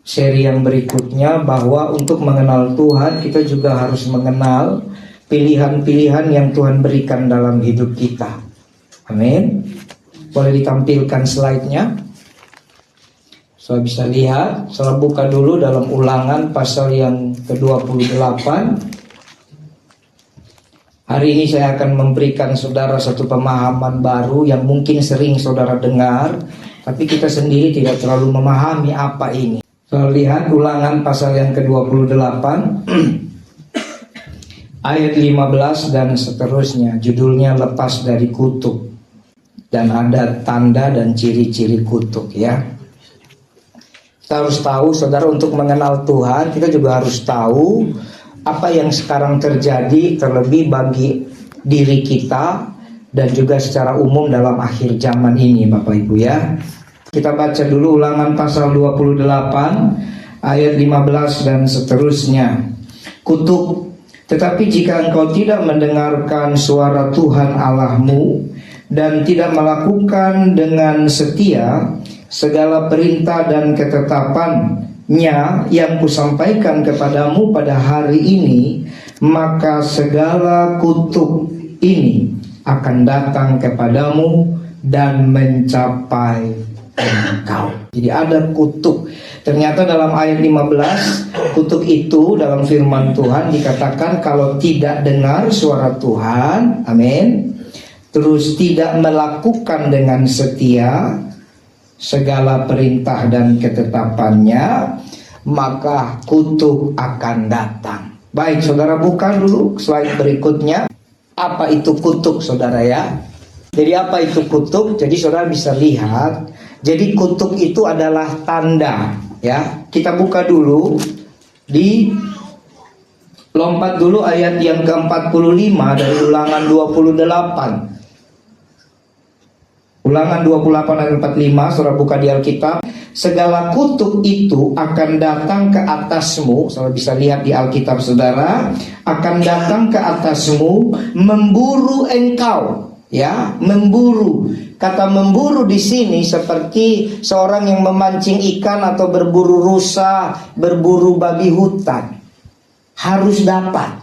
seri yang berikutnya, bahwa untuk mengenal Tuhan kita juga harus mengenal pilihan-pilihan yang Tuhan berikan dalam hidup kita. Amin. Boleh ditampilkan slide-nya? Saya bisa lihat. Saya buka dulu dalam Ulangan pasal yang ke-28. Hari ini saya akan memberikan saudara satu pemahaman baru yang mungkin sering saudara dengar, tapi kita sendiri tidak terlalu memahami apa ini. Saya lihat Ulangan pasal yang ke-28 ayat 15 dan seterusnya. Judulnya lepas dari kutuk. Dan ada tanda dan ciri-ciri kutuk, ya. Kita harus tahu, saudara, untuk mengenal Tuhan kita juga harus tahu apa yang sekarang terjadi, terlebih bagi diri kita dan juga secara umum dalam akhir zaman ini, Bapak Ibu, ya. Kita baca dulu Ulangan pasal 28 ayat 15 dan seterusnya. Kutuk, tetapi jika engkau tidak mendengarkan suara Tuhan Allahmu dan tidak melakukan dengan setia segala perintah dan ketetapannya yang kusampaikan kepadamu pada hari ini, maka segala kutuk ini akan datang kepadamu dan mencapai engkau. Jadi ada kutuk. Ternyata dalam ayat 15, kutuk itu dalam firman Tuhan dikatakan kalau tidak dengar suara Tuhan, amin, terus tidak melakukan dengan setia segala perintah dan ketetapannya, maka kutuk akan datang. Baik, saudara buka dulu slide berikutnya. Apa itu kutuk, saudara, ya? Jadi apa itu kutuk? Jadi saudara bisa lihat. Jadi kutuk itu adalah tanda, ya. Kita buka dulu di lompat dulu ayat yang ke-45 dari Ulangan 28. Ulangan 28 ayat 45, saudara buka di Alkitab. Segala kutuk itu akan datang ke atasmu, saudara bisa lihat di Alkitab saudara, akan datang ke atasmu memburu engkau, ya, memburu. Kata memburu di sini seperti seorang yang memancing ikan atau berburu rusa, berburu babi hutan. Harus dapat.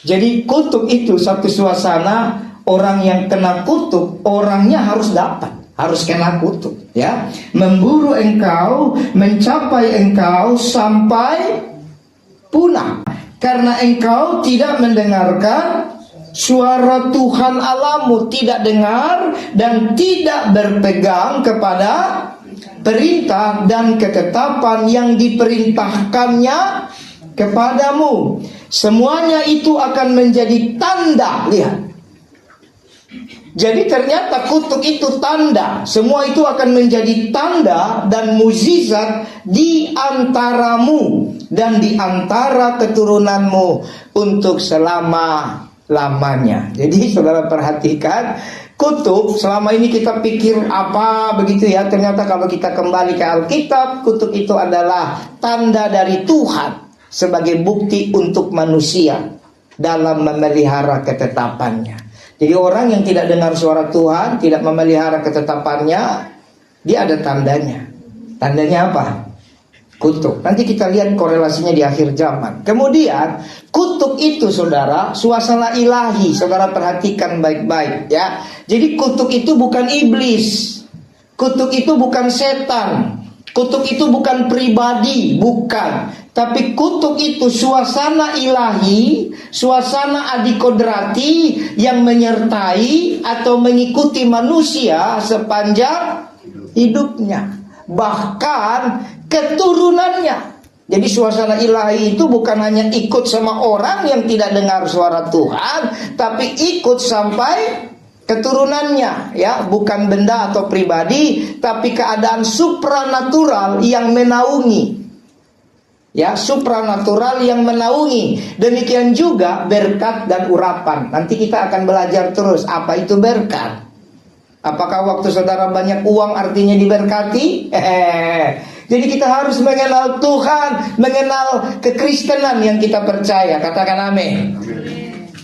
Jadi kutuk itu satu suasana. Orang yang kena kutuk, orangnya harus dapat, harus kena kutuk, ya. Memburu engkau, mencapai engkau sampai punah, karena engkau tidak mendengarkan suara Tuhan Allahmu, tidak dengar dan tidak berpegang kepada perintah dan ketetapan yang diperintahkannya kepadamu. Semuanya itu akan menjadi tanda. Lihat. Jadi ternyata kutuk itu tanda. Semua itu akan menjadi tanda dan mukjizat di antaramu dan di antara keturunanmu untuk selama-lamanya. Jadi saudara perhatikan, kutuk selama ini kita pikir apa begitu, ya. Ternyata kalau kita kembali ke Alkitab, kutuk itu adalah tanda dari Tuhan sebagai bukti untuk manusia dalam memelihara ketetapannya. Jadi orang yang tidak dengar suara Tuhan, tidak memelihara ketetapannya, dia ada tandanya. Tandanya apa? Kutuk. Nanti kita lihat korelasinya di akhir zaman. Kemudian kutuk itu, saudara, suasana ilahi. Saudara perhatikan baik-baik, ya. Jadi kutuk itu bukan iblis. Kutuk itu bukan setan. Kutuk itu bukan pribadi, bukan. Tapi kutuk itu suasana ilahi, suasana adikodrati yang menyertai atau mengikuti manusia sepanjang hidupnya, bahkan keturunannya. Jadi suasana ilahi itu bukan hanya ikut sama orang yang tidak dengar suara Tuhan, tapi ikut sampai keturunannya, ya, bukan benda atau pribadi, tapi keadaan supranatural yang menaungi. Ya, supranatural yang menaungi. Demikian juga berkat dan urapan. Nanti kita akan belajar terus apa itu berkat. Apakah waktu saudara banyak uang artinya diberkati? Jadi kita harus mengenal Tuhan, mengenal kekristenan yang kita percaya. Katakan amin.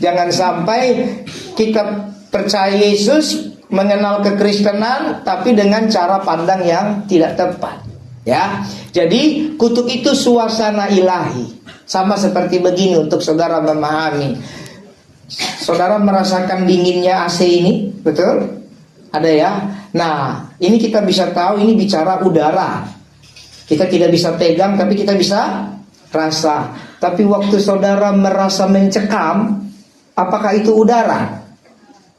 Jangan sampai kita percaya Yesus, mengenal kekristenan, tapi dengan cara pandang yang tidak tepat. Ya, jadi kutuk itu suasana ilahi. Sama seperti begini untuk saudara memahami. Saudara merasakan dinginnya AC ini, betul? Ada ya. Nah, ini kita bisa tahu ini bicara udara. Kita tidak bisa pegang, tapi kita bisa rasa. Tapi waktu saudara merasa mencekam, apakah itu udara?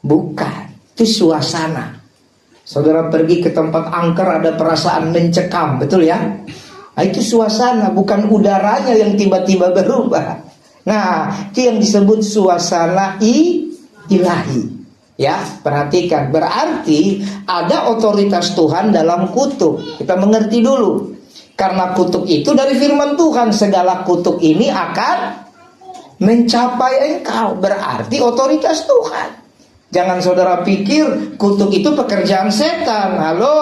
Bukan, itu suasana. Saudara pergi ke tempat angker, ada perasaan mencekam, betul ya? Nah, itu suasana, bukan udaranya yang tiba-tiba berubah. Nah, itu yang disebut suasana ilahi. Ya, perhatikan, berarti ada otoritas Tuhan dalam kutuk. Kita mengerti dulu. Karena kutuk itu dari firman Tuhan, segala kutuk ini akan mencapai engkau. Berarti otoritas Tuhan. Jangan saudara pikir kutuk itu pekerjaan setan. Halo?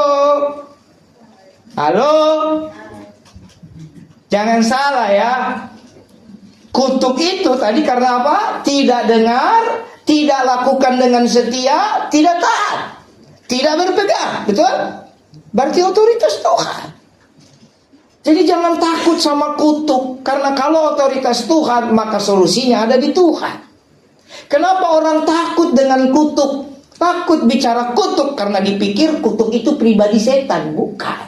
Halo? Jangan salah ya. Kutuk itu tadi karena apa? Tidak dengar, tidak lakukan dengan setia, tidak taat, tidak berpegang. Betul? Berarti otoritas Tuhan. Jadi jangan takut sama kutuk. Karena kalau otoritas Tuhan, maka solusinya ada di Tuhan. Kenapa orang takut dengan kutuk? Takut bicara kutuk karena dipikir kutuk itu pribadi setan. Bukan.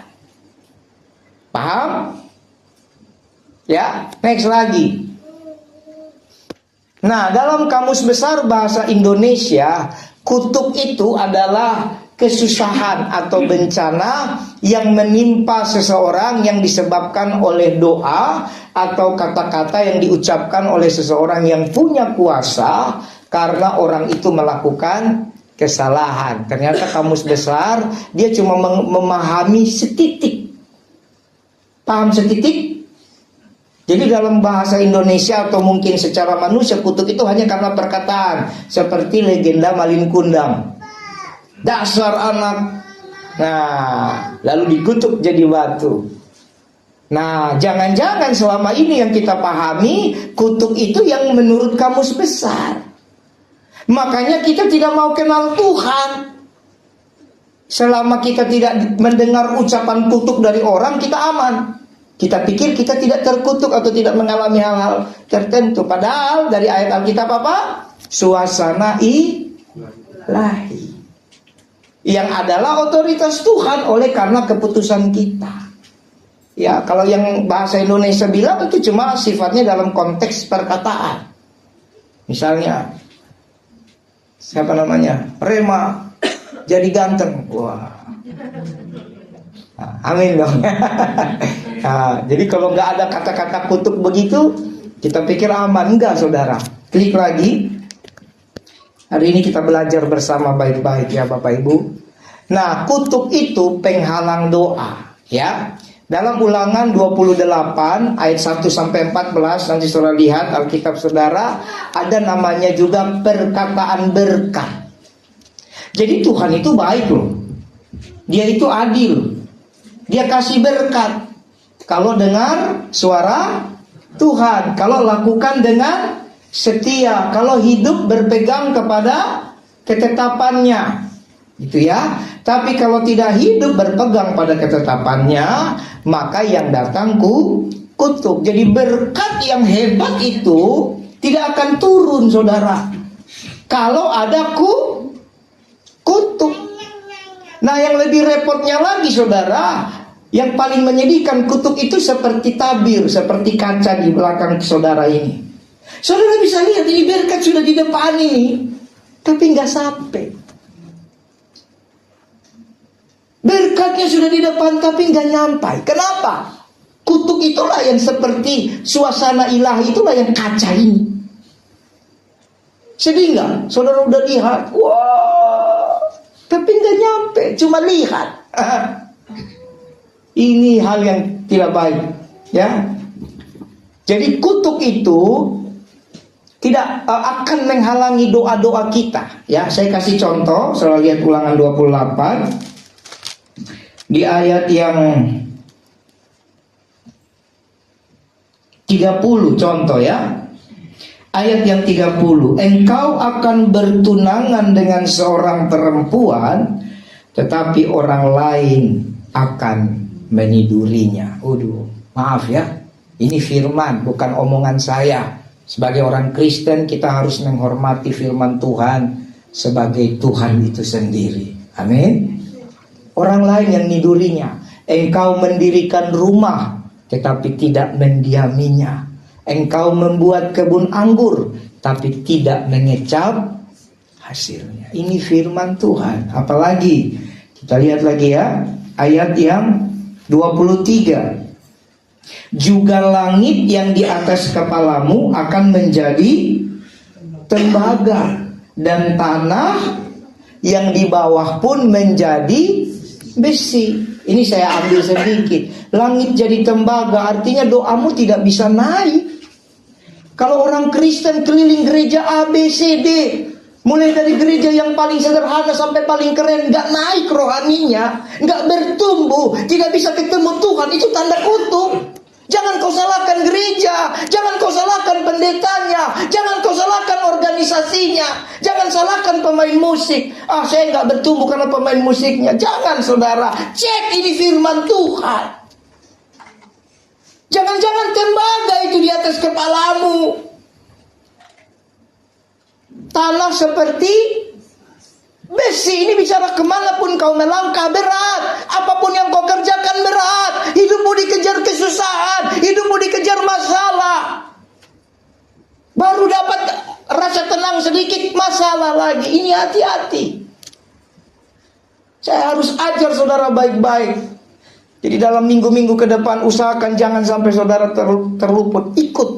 Paham? Ya, next lagi. Nah, dalam Kamus Besar Bahasa Indonesia, kutuk itu adalah kesusahan atau bencana yang menimpa seseorang yang disebabkan oleh doa atau kata-kata yang diucapkan oleh seseorang yang punya kuasa karena orang itu melakukan kesalahan. Ternyata Kamus Besar dia cuma memahami setitik. Paham setitik? Jadi dalam bahasa Indonesia atau mungkin secara manusia, kutuk itu hanya karena perkataan, seperti legenda Malin Kundang. Dasar anak. Nah, lalu dikutuk jadi batu. Nah, jangan-jangan selama ini yang kita pahami, kutuk itu yang menurut Kamus Besar. Makanya kita tidak mau kenal Tuhan. Selama kita tidak mendengar ucapan kutuk dari orang, kita aman. Kita pikir kita tidak terkutuk atau tidak mengalami hal-hal tertentu. Padahal dari ayat Alkitab apa? Suasana ilahi. Yang adalah otoritas Tuhan oleh karena keputusan kita. Ya, kalau yang bahasa Indonesia bilang itu cuma sifatnya dalam konteks perkataan. Misalnya, siapa namanya? Rema jadi ganteng. Wah. Nah, amin dong. Nah, jadi kalau nggak ada kata-kata kutuk begitu, kita pikir aman. Enggak, saudara. Klik lagi. Hari ini kita belajar bersama baik-baik ya Bapak Ibu. Nah, kutuk itu penghalang doa, ya. Dalam Ulangan 28 ayat 1 sampai 14 nanti saudara lihat Alkitab saudara, ada namanya juga perkataan berkat. Jadi Tuhan itu baik loh. Dia itu adil. Dia kasih berkat. Kalau dengar suara Tuhan, kalau lakukan dengan setia, kalau hidup berpegang kepada ketetapannya, gitu ya. Tapi kalau tidak hidup berpegang pada ketetapannya, maka yang datang kutuk. Jadi berkat yang hebat itu tidak akan turun, saudara, kalau ada kutuk. Nah, yang lebih repotnya lagi, saudara, yang paling menyedihkan, kutuk itu seperti tabir, seperti kaca di belakang saudara ini. Saudara bisa lihat ini berkat sudah di depan ini, tapi nggak sampai. Berkatnya sudah di depan tapi nggak nyampai. Kenapa? Kutuk itulah yang seperti suasana ilahi, itulah yang kaca ini. Sedih nggak? Saudara udah lihat, wah, tapi nggak nyampe, cuma lihat. Ini hal yang tidak baik, ya. Jadi kutuk itu tidak akan menghalangi doa-doa kita, ya. Saya kasih contoh, saudara lihat Ulangan 28 di ayat yang 30, contoh ya. Ayat yang 30, engkau akan bertunangan dengan seorang perempuan, tetapi orang lain akan menidurinya. Maaf ya, ini firman, bukan omongan saya. Sebagai orang Kristen kita harus menghormati firman Tuhan sebagai Tuhan itu sendiri. Amin. Orang lain yang nidurinya. Engkau mendirikan rumah tetapi tidak mendiaminya. Engkau membuat kebun anggur tapi tidak mengecap hasilnya. Ini firman Tuhan. Apalagi kita lihat lagi ya, ayat yang 23. Juga langit yang di atas kepalamu akan menjadi tembaga, dan tanah yang di bawah pun menjadi besi. Ini saya ambil sedikit. Langit jadi tembaga, artinya doamu tidak bisa naik. Kalau orang Kristen keliling gereja A, B, C, D, mulai dari gereja yang paling sederhana sampai paling keren, gak naik rohaninya, gak bertumbuh, tidak bisa ketemu Tuhan, itu tanda kutuk. Jangan kau salahkan gereja, jangan kau salahkan pendetanya, jangan kau salahkan organisasinya, jangan salahkan pemain musik. Saya gak bertumbuh karena pemain musiknya. Jangan saudara, cek ini firman Tuhan. Jangan-jangan tembaga itu di atas kepalamu. Tanah seperti besi. Ini bicara kemanapun kau melangkah berat. Apapun yang kau kerjakan berat. Hidupmu dikejar kesusahan, hidupmu dikejar masalah. Baru dapat rasa tenang sedikit, masalah lagi. Ini hati-hati. Saya harus ajar saudara baik-baik. Jadi dalam minggu-minggu ke depan usahakan jangan sampai saudara terluput. Ikut.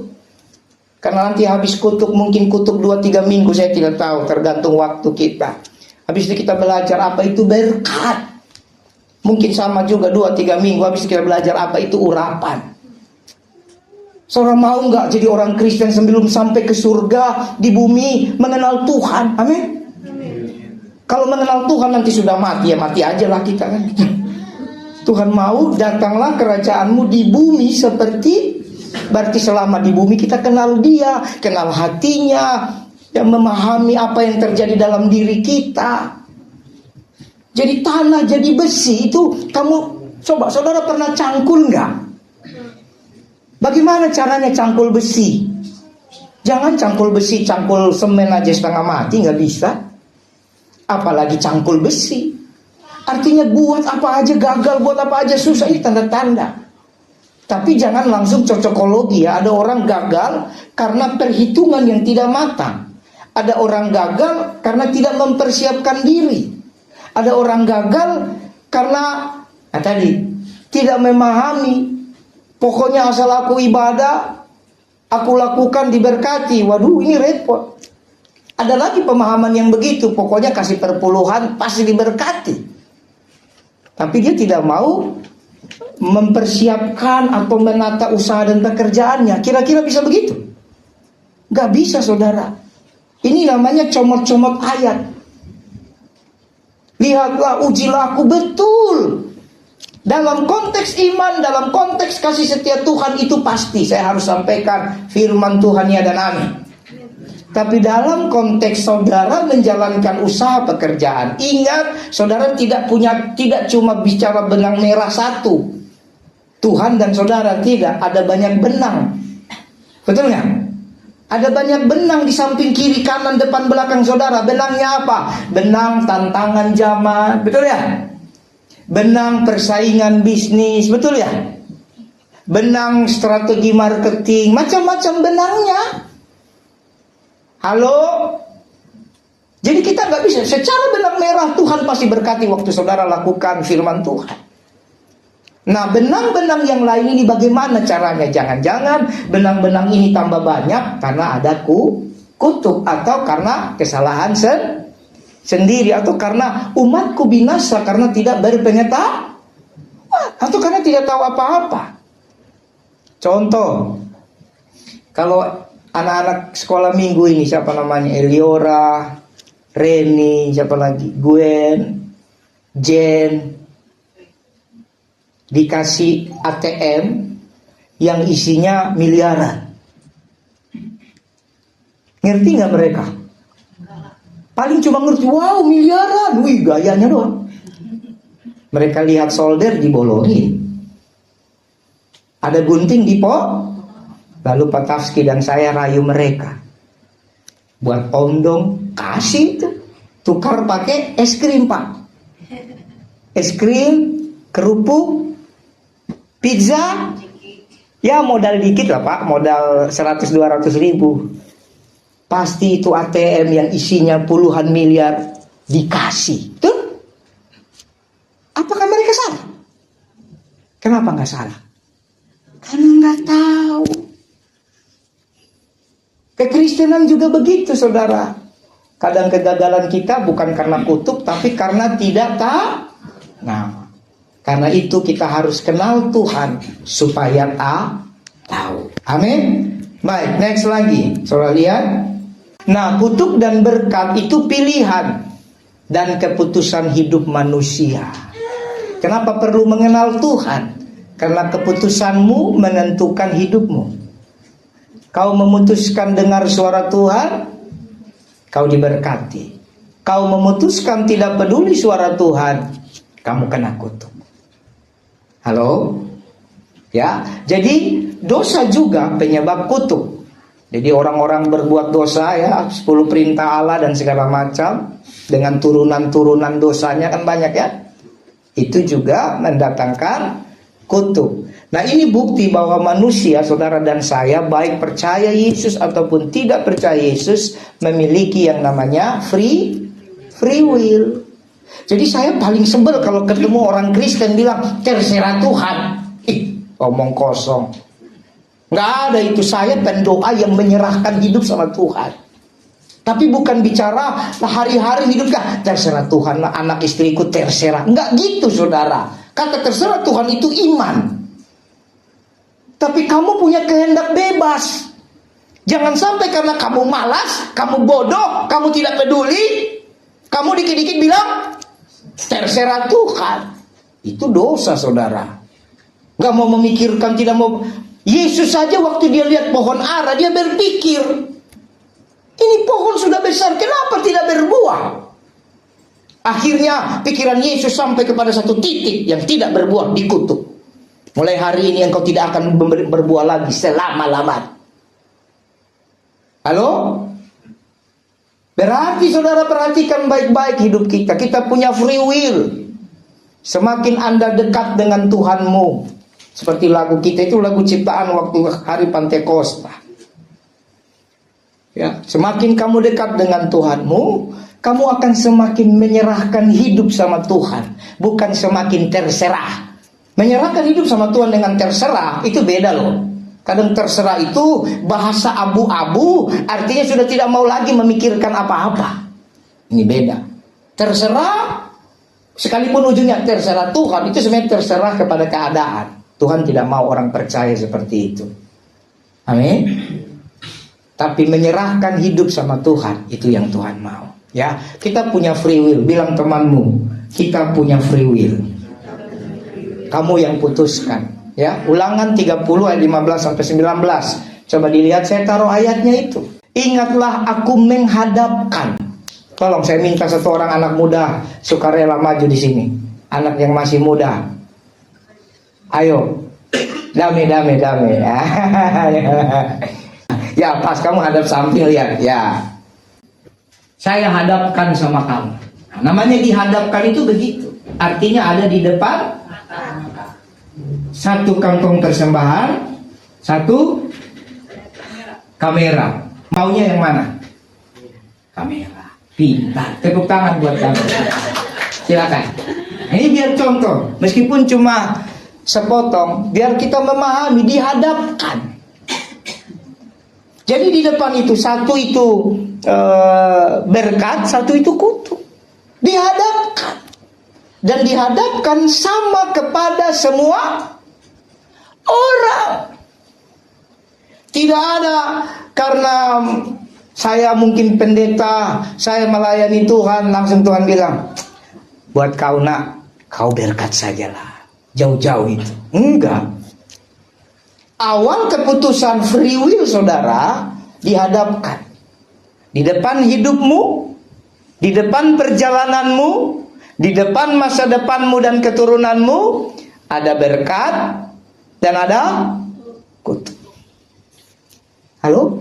Karena nanti habis kutuk, mungkin kutuk 2-3 minggu, saya tidak tahu, tergantung waktu kita. Habis itu kita belajar apa itu berkat. Mungkin sama juga 2-3 minggu, habis itu kita belajar apa itu urapan. Saudara mau nggak jadi orang Kristen sebelum sampai ke surga di bumi mengenal Tuhan? Amin. Kalau mengenal Tuhan nanti sudah mati, ya mati aja lah kita kan. Tuhan mau datanglah kerajaanmu di bumi seperti, berarti selama di bumi kita kenal dia, kenal hatinya, yang memahami apa yang terjadi dalam diri kita. Jadi tanah, jadi besi itu kamu coba, saudara pernah cangkul nggak? Bagaimana caranya cangkul besi? Jangan cangkul besi, cangkul semen aja setengah mati, nggak bisa. Apalagi cangkul besi. Artinya buat apa aja gagal, buat apa aja susah, ini tanda-tanda. Tapi jangan langsung cocokologi ya. Ada orang gagal karena perhitungan yang tidak matang. Ada orang gagal karena tidak mempersiapkan diri. Ada orang gagal karena tadi tidak memahami. Pokoknya asal aku ibadah, aku lakukan diberkati. Waduh, ini repot. Ada lagi pemahaman yang begitu. Pokoknya kasih perpuluhan pasti diberkati. Tapi dia tidak mau mempersiapkan atau menata usaha dan pekerjaannya. Kira-kira bisa begitu? Gak bisa saudara. Ini namanya comot-comot ayat. Lihatlah, ujilah aku betul. Dalam konteks iman, dalam konteks kasih setia Tuhan itu pasti saya harus sampaikan firman Tuhan ya dan amin. Tapi dalam konteks saudara menjalankan usaha pekerjaan, ingat saudara tidak cuma bicara benang merah satu. Tuhan dan saudara tidak, ada banyak benang. Betul nggak? Ada banyak benang di samping kiri, kanan, depan, belakang saudara. Benangnya apa? Benang tantangan zaman, betul ya? Benang persaingan bisnis, betul ya? Benang strategi marketing, macam-macam benangnya. Halo? Jadi kita nggak bisa secara benang merah Tuhan pasti berkati waktu saudara lakukan firman Tuhan. Nah, benang-benang yang lain ini bagaimana caranya? Jangan-jangan benang-benang ini tambah banyak karena ada kutuk, atau karena kesalahan sendiri, atau karena umatku binasa karena tidak berpengetahuan, atau karena tidak tahu apa-apa. Contoh, kalau anak-anak sekolah minggu ini, siapa namanya? Eliora, Reni, siapa lagi? Gwen, Jen, dikasih ATM yang isinya miliaran. Ngerti nggak mereka? Paling cuma ngerti, wow miliaran, wih gayanya doang. Mereka lihat solder dibolongin. Ada gunting di pohon. Lalu Pak Tafski dan saya rayu mereka. Buat ondong, kasih itu. Tukar pakai es krim, Pak. Es krim, kerupuk, pizza. Ya modal dikit lah, Pak. Modal 100-200 ribu. Pasti itu ATM yang isinya puluhan miliar dikasih. Tuh. Apakah mereka salah? Kenapa nggak salah? Karena nggak tahu. Kekristenan juga begitu, saudara. Kadang kegagalan kita bukan karena kutuk, tapi karena tidak tahu. Nah, karena itu kita harus kenal Tuhan supaya tahu. Amin. Baik, next lagi. Saudara lihat. Nah, kutuk dan berkat itu pilihan dan keputusan hidup manusia. Kenapa perlu mengenal Tuhan? Karena keputusanmu menentukan hidupmu. Kau memutuskan dengar suara Tuhan, kau diberkati. Kau memutuskan tidak peduli suara Tuhan, kamu kena kutuk. Halo? Ya, jadi dosa juga penyebab kutuk. Jadi orang-orang berbuat dosa ya, 10 perintah Allah dan segala macam, dengan turunan-turunan dosanya kan banyak ya. Itu juga mendatangkan kutuk. Nah, ini bukti bahwa manusia, saudara dan saya, baik percaya Yesus ataupun tidak percaya Yesus, memiliki yang namanya free will. Jadi saya paling sebel kalau ketemu orang Kristen bilang terserah Tuhan. Omong kosong. Nggak ada itu. Saya pendoa yang menyerahkan hidup sama Tuhan. Tapi bukan bicara hari-hari hidupnya terserah Tuhan, anak istriku terserah. Nggak gitu, saudara. Kata terserah Tuhan itu iman. Tapi kamu punya kehendak bebas. Jangan sampai karena kamu malas, kamu bodoh, kamu tidak peduli, kamu dikit-dikit bilang terserah Tuhan. Itu dosa, saudara. Gak mau memikirkan, tidak mau. Yesus saja waktu dia lihat pohon ara, dia berpikir, ini pohon sudah besar, kenapa tidak berbuah? Akhirnya pikiran Yesus sampai kepada satu titik yang tidak berbuah, dikutuk. Mulai hari ini engkau tidak akan berbuah lagi selama-lamanya. Halo? Berarti saudara perhatikan baik-baik hidup kita. Kita punya free will. Semakin Anda dekat dengan Tuhanmu, seperti lagu kita itu, lagu ciptaan waktu hari Pantekosta. Ya, semakin kamu dekat dengan Tuhanmu, kamu akan semakin menyerahkan hidup sama Tuhan, bukan semakin terserah. Menyerahkan hidup sama Tuhan dengan terserah itu beda loh. Kadang terserah itu bahasa abu-abu, artinya sudah tidak mau lagi memikirkan apa-apa. Ini beda. Terserah, sekalipun ujungnya terserah Tuhan, itu sebenarnya terserah kepada keadaan. Tuhan tidak mau orang percaya seperti itu. Amin. Tapi menyerahkan hidup sama Tuhan, itu yang Tuhan mau. Ya, kita punya free will. Bilang temanmu, kita punya free will. Kamu yang putuskan. Ya, Ulangan 30 ayat 15 sampai 19. Coba dilihat, saya taruh ayatnya itu. Ingatlah aku menghadapkan. Tolong saya minta satu orang anak muda sukarela maju di sini. Anak yang masih muda. Ayo. Damai. Ya, pas kamu hadap samping lihat. Ya. Saya hadapkan sama kamu. Nah, namanya dihadapkan itu begitu. Artinya ada di depan. Satu kantong persembahan, satu kamera. Maunya yang mana? Kamera. Pintar. Tepuk tangan buat kamu. Silakan. Ini biar contoh. Meskipun cuma sepotong, biar kita memahami, dihadapkan. Jadi di depan itu, satu itu berkat, satu itu kutuk. Dihadapkan. Dan dihadapkan sama kepada semua orang. Tidak ada karena saya mungkin pendeta, saya melayani Tuhan, langsung Tuhan bilang, buat kau nak, kau berkat sajalah. Jauh-jauh itu. Enggak. Awal keputusan free will saudara dihadapkan. Di depan hidupmu, di depan perjalananmu, di depan masa depanmu dan keturunanmu, ada berkat dan dan ada kutuk. Halo?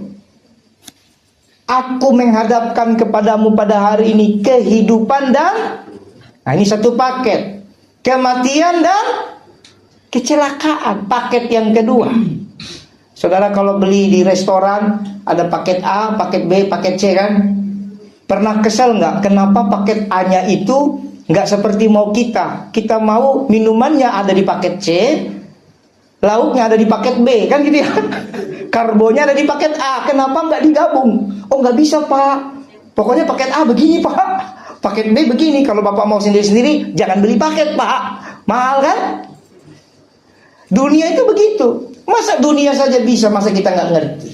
Aku menghadapkan kepadamu pada hari ini kehidupan dan, nah ini satu paket, kematian dan kecelakaan, paket yang kedua. Saudara kalau beli di restoran ada paket A, paket B, paket C kan? Pernah kesel nggak? Kenapa paket A-nya itu nggak seperti mau kita? Kita mau minumannya ada di paket C, lauknya ada di paket B, kan gitu ya? Karbonya ada di paket A, kenapa nggak digabung? Oh nggak bisa pak, pokoknya paket A begini pak, paket B begini. Kalau bapak mau sendiri-sendiri, jangan beli paket pak, mahal kan? Dunia itu begitu. Masa dunia saja bisa, masa kita nggak ngerti?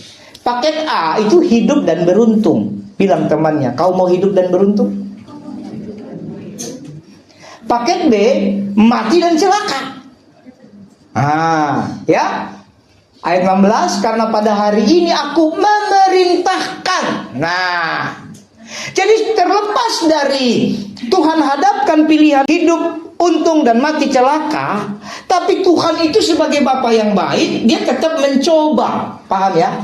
Paket A itu hidup dan beruntung. Bilang temannya, kau mau hidup dan beruntung? Paket B, mati dan celaka. Ya. Ayat 16, karena pada hari ini aku memerintahkan. Nah, jadi terlepas dari Tuhan hadapkan pilihan hidup, untung dan mati celaka, tapi Tuhan itu sebagai Bapa yang baik, dia tetap mencoba, paham ya?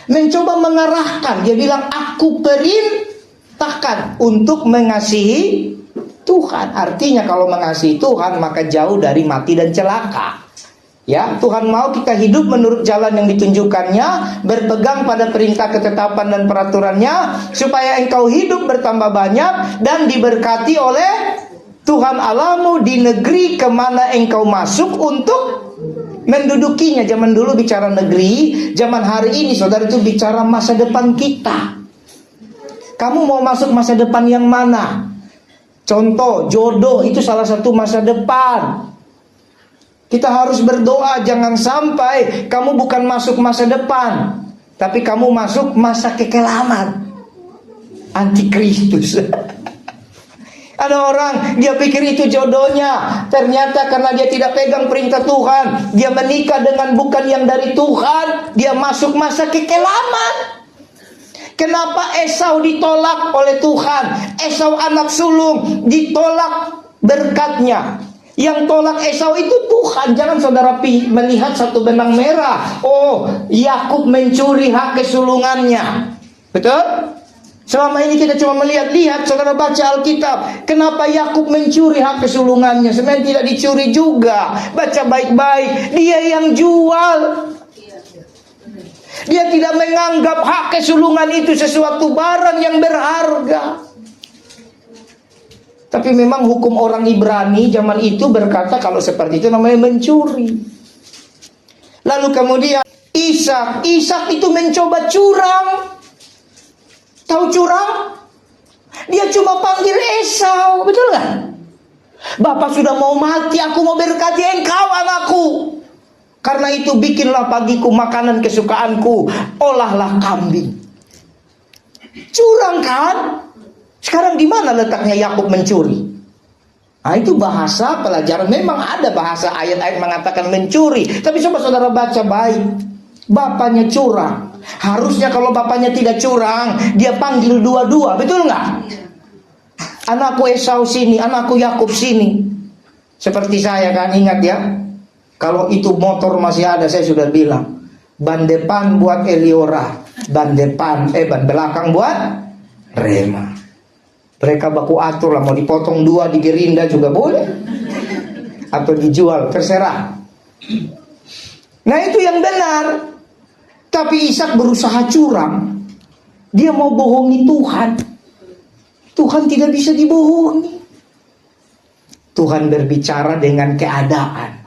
Mencoba mengarahkan. Dia bilang, aku perintahkan untuk mengasihi Tuhan. Artinya kalau mengasihi Tuhan, maka jauh dari mati dan celaka. Ya, Tuhan mau kita hidup menurut jalan yang ditunjukkannya, berpegang pada perintah, ketetapan dan peraturannya, supaya engkau hidup bertambah banyak dan diberkati oleh Tuhan Allahmu di negeri kemana engkau masuk untuk mendudukinya. Zaman dulu bicara negeri, zaman hari ini saudara itu bicara masa depan kita. Kamu mau masuk masa depan yang mana? Contoh, jodoh itu salah satu masa depan. Kita harus berdoa jangan sampai kamu bukan masuk masa depan, tapi kamu masuk masa kekelaman, antikristus. Ada orang dia pikir itu jodohnya, ternyata karena dia tidak pegang perintah Tuhan, dia menikah dengan bukan yang dari Tuhan, dia masuk masa kekelaman. Kenapa Esau ditolak oleh Tuhan? Esau anak sulung ditolak berkatnya. Yang tolak Esau itu Tuhan. Jangan saudara melihat satu benang merah. Oh, Yakub mencuri hak kesulungannya. Betul? Selama ini kita cuma melihat-lihat. Saudara baca Alkitab, kenapa Yakub mencuri hak kesulungannya? Sebenarnya tidak dicuri juga. Baca baik-baik, dia yang jual. Dia tidak menganggap hak kesulungan itu sesuatu barang yang berharga. Tapi memang hukum orang Ibrani zaman itu berkata kalau seperti itu namanya mencuri. Lalu kemudian Ishak itu mencoba curang. Tahu curang? Dia cuma panggil Esau, betul nggak? Bapak sudah mau mati, aku mau berkati engkau anakku. Karena itu bikinlah bagiku makanan kesukaanku, olahlah kambing. Curang kan? Sekarang di mana letaknya Yakub mencuri? Nah, itu bahasa pelajaran. Memang ada bahasa ayat-ayat mengatakan mencuri, tapi coba saudara baca baik. Bapaknya curang. Harusnya kalau bapaknya tidak curang, dia panggil dua-dua, betul nggak? Anakku Esau sini, anakku Yakub sini. Seperti saya kan, ingat ya. Kalau itu motor masih ada, saya sudah bilang, ban depan buat Eliora, ban belakang buat Rema. Mereka baku atur lah, mau dipotong dua di Gerinda juga boleh, atau dijual, terserah. Nah itu yang benar. Tapi Ishak berusaha curang. Dia mau bohongi Tuhan. Tuhan tidak bisa dibohongi. Tuhan berbicara dengan keadaan.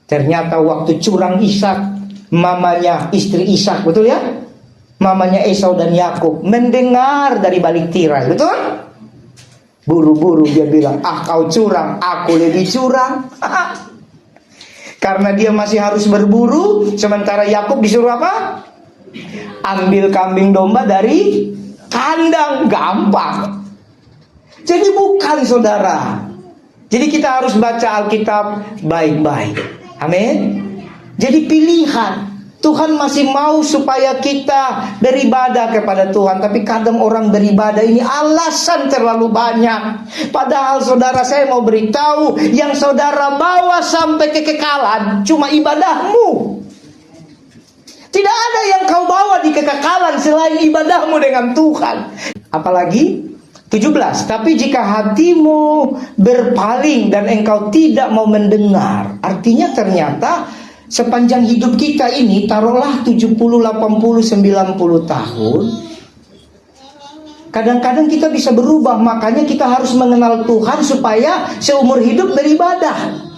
Ternyata waktu curang Ishak, mamanya istri Ishak, betul ya? Mamanya Esau dan Yakub mendengar dari balik tirai, betul? Buru-buru dia bilang, kau curang, aku lebih curang. Karena dia masih harus berburu, sementara Yakub disuruh apa? Ambil kambing domba dari kandang. Gampang. Jadi bukan saudara. Jadi kita harus baca Alkitab baik-baik. Amin. Jadi pilihan. Tuhan masih mau supaya kita beribadah kepada Tuhan. Tapi kadang orang beribadah ini alasan terlalu banyak. Padahal saudara, saya mau beritahu, yang saudara bawa sampai kekekalan cuma ibadahmu. Tidak ada yang kau bawa di kekekalan selain ibadahmu dengan Tuhan. Apalagi 17. Tapi jika hatimu berpaling dan engkau tidak mau mendengar. Artinya ternyata sepanjang hidup kita ini, taruhlah 70, 80, 90 tahun, kadang-kadang kita bisa berubah. Makanya kita harus mengenal Tuhan supaya seumur hidup beribadah.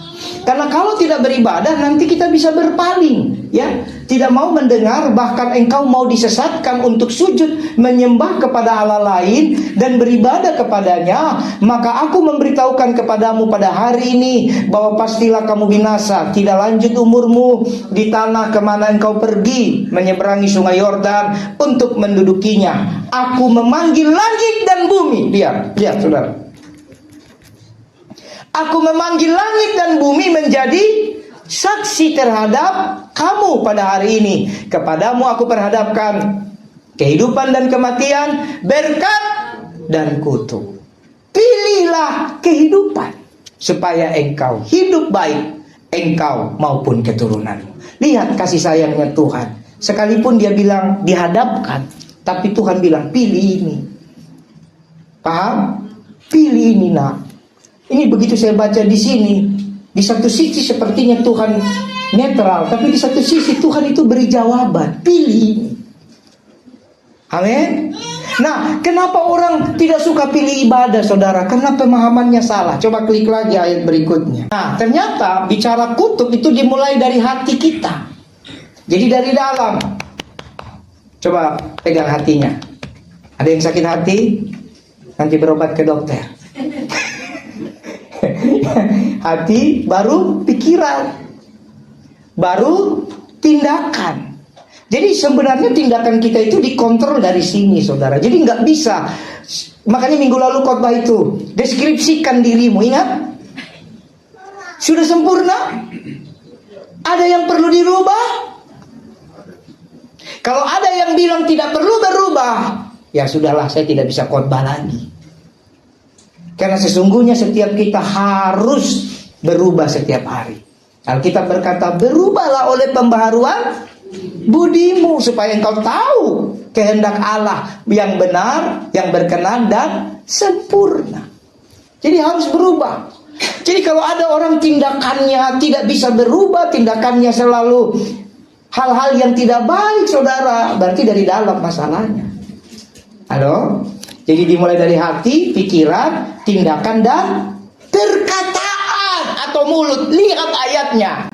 Karena kalau tidak beribadah, nanti kita bisa berpaling, ya. Tidak mau mendengar, bahkan engkau mau disesatkan untuk sujud menyembah kepada Allah lain dan beribadah kepadanya. Maka aku memberitahukan kepadamu pada hari ini bahwa pastilah kamu binasa. Tidak lanjut umurmu di tanah kemana engkau pergi menyeberangi sungai Yordan untuk mendudukinya. Aku memanggil langit dan bumi. Lihat saudara. Aku memanggil langit dan bumi menjadi saksi terhadap kamu pada hari ini. Kepadamu aku perhadapkan kehidupan dan kematian, berkat dan kutuk. Pilihlah kehidupan supaya engkau hidup baik, engkau maupun keturunanmu. Lihat kasih sayangnya Tuhan. Sekalipun dia bilang dihadapkan, tapi Tuhan bilang pilih ini. Paham? Pilih ini, nak. Ini begitu saya baca di sini, di satu sisi sepertinya Tuhan netral, tapi di satu sisi Tuhan itu beri jawaban, pilih ini. Amin. Nah, kenapa orang tidak suka pilih ibadah, saudara? Karena pemahamannya salah. Coba klik lagi ayat berikutnya. Nah, ternyata bicara kutuk itu dimulai dari hati kita. Jadi dari dalam. Coba pegang hatinya. Ada yang sakit hati? Nanti berobat ke dokter. Hati baru pikiran, baru tindakan. Jadi sebenarnya tindakan kita itu dikontrol dari sini, saudara. Jadi nggak bisa. Makanya minggu lalu khotbah itu, deskripsikan dirimu. Ingat, sudah sempurna? Ada yang perlu dirubah? Kalau ada yang bilang tidak perlu berubah, ya sudahlah, saya tidak bisa khotbah lagi. Karena sesungguhnya setiap kita harus berubah setiap hari. Alkitab berkata, berubahlah oleh pembaharuan budimu, supaya engkau tahu kehendak Allah yang benar, yang berkenan dan sempurna. Jadi harus berubah. Jadi kalau ada orang tindakannya tidak bisa berubah, tindakannya selalu hal-hal yang tidak baik, saudara, berarti dari dalam masalahnya. Halo? Jadi dimulai dari hati, pikiran, tindakan, dan perkataan atau mulut. Lihat ayatnya.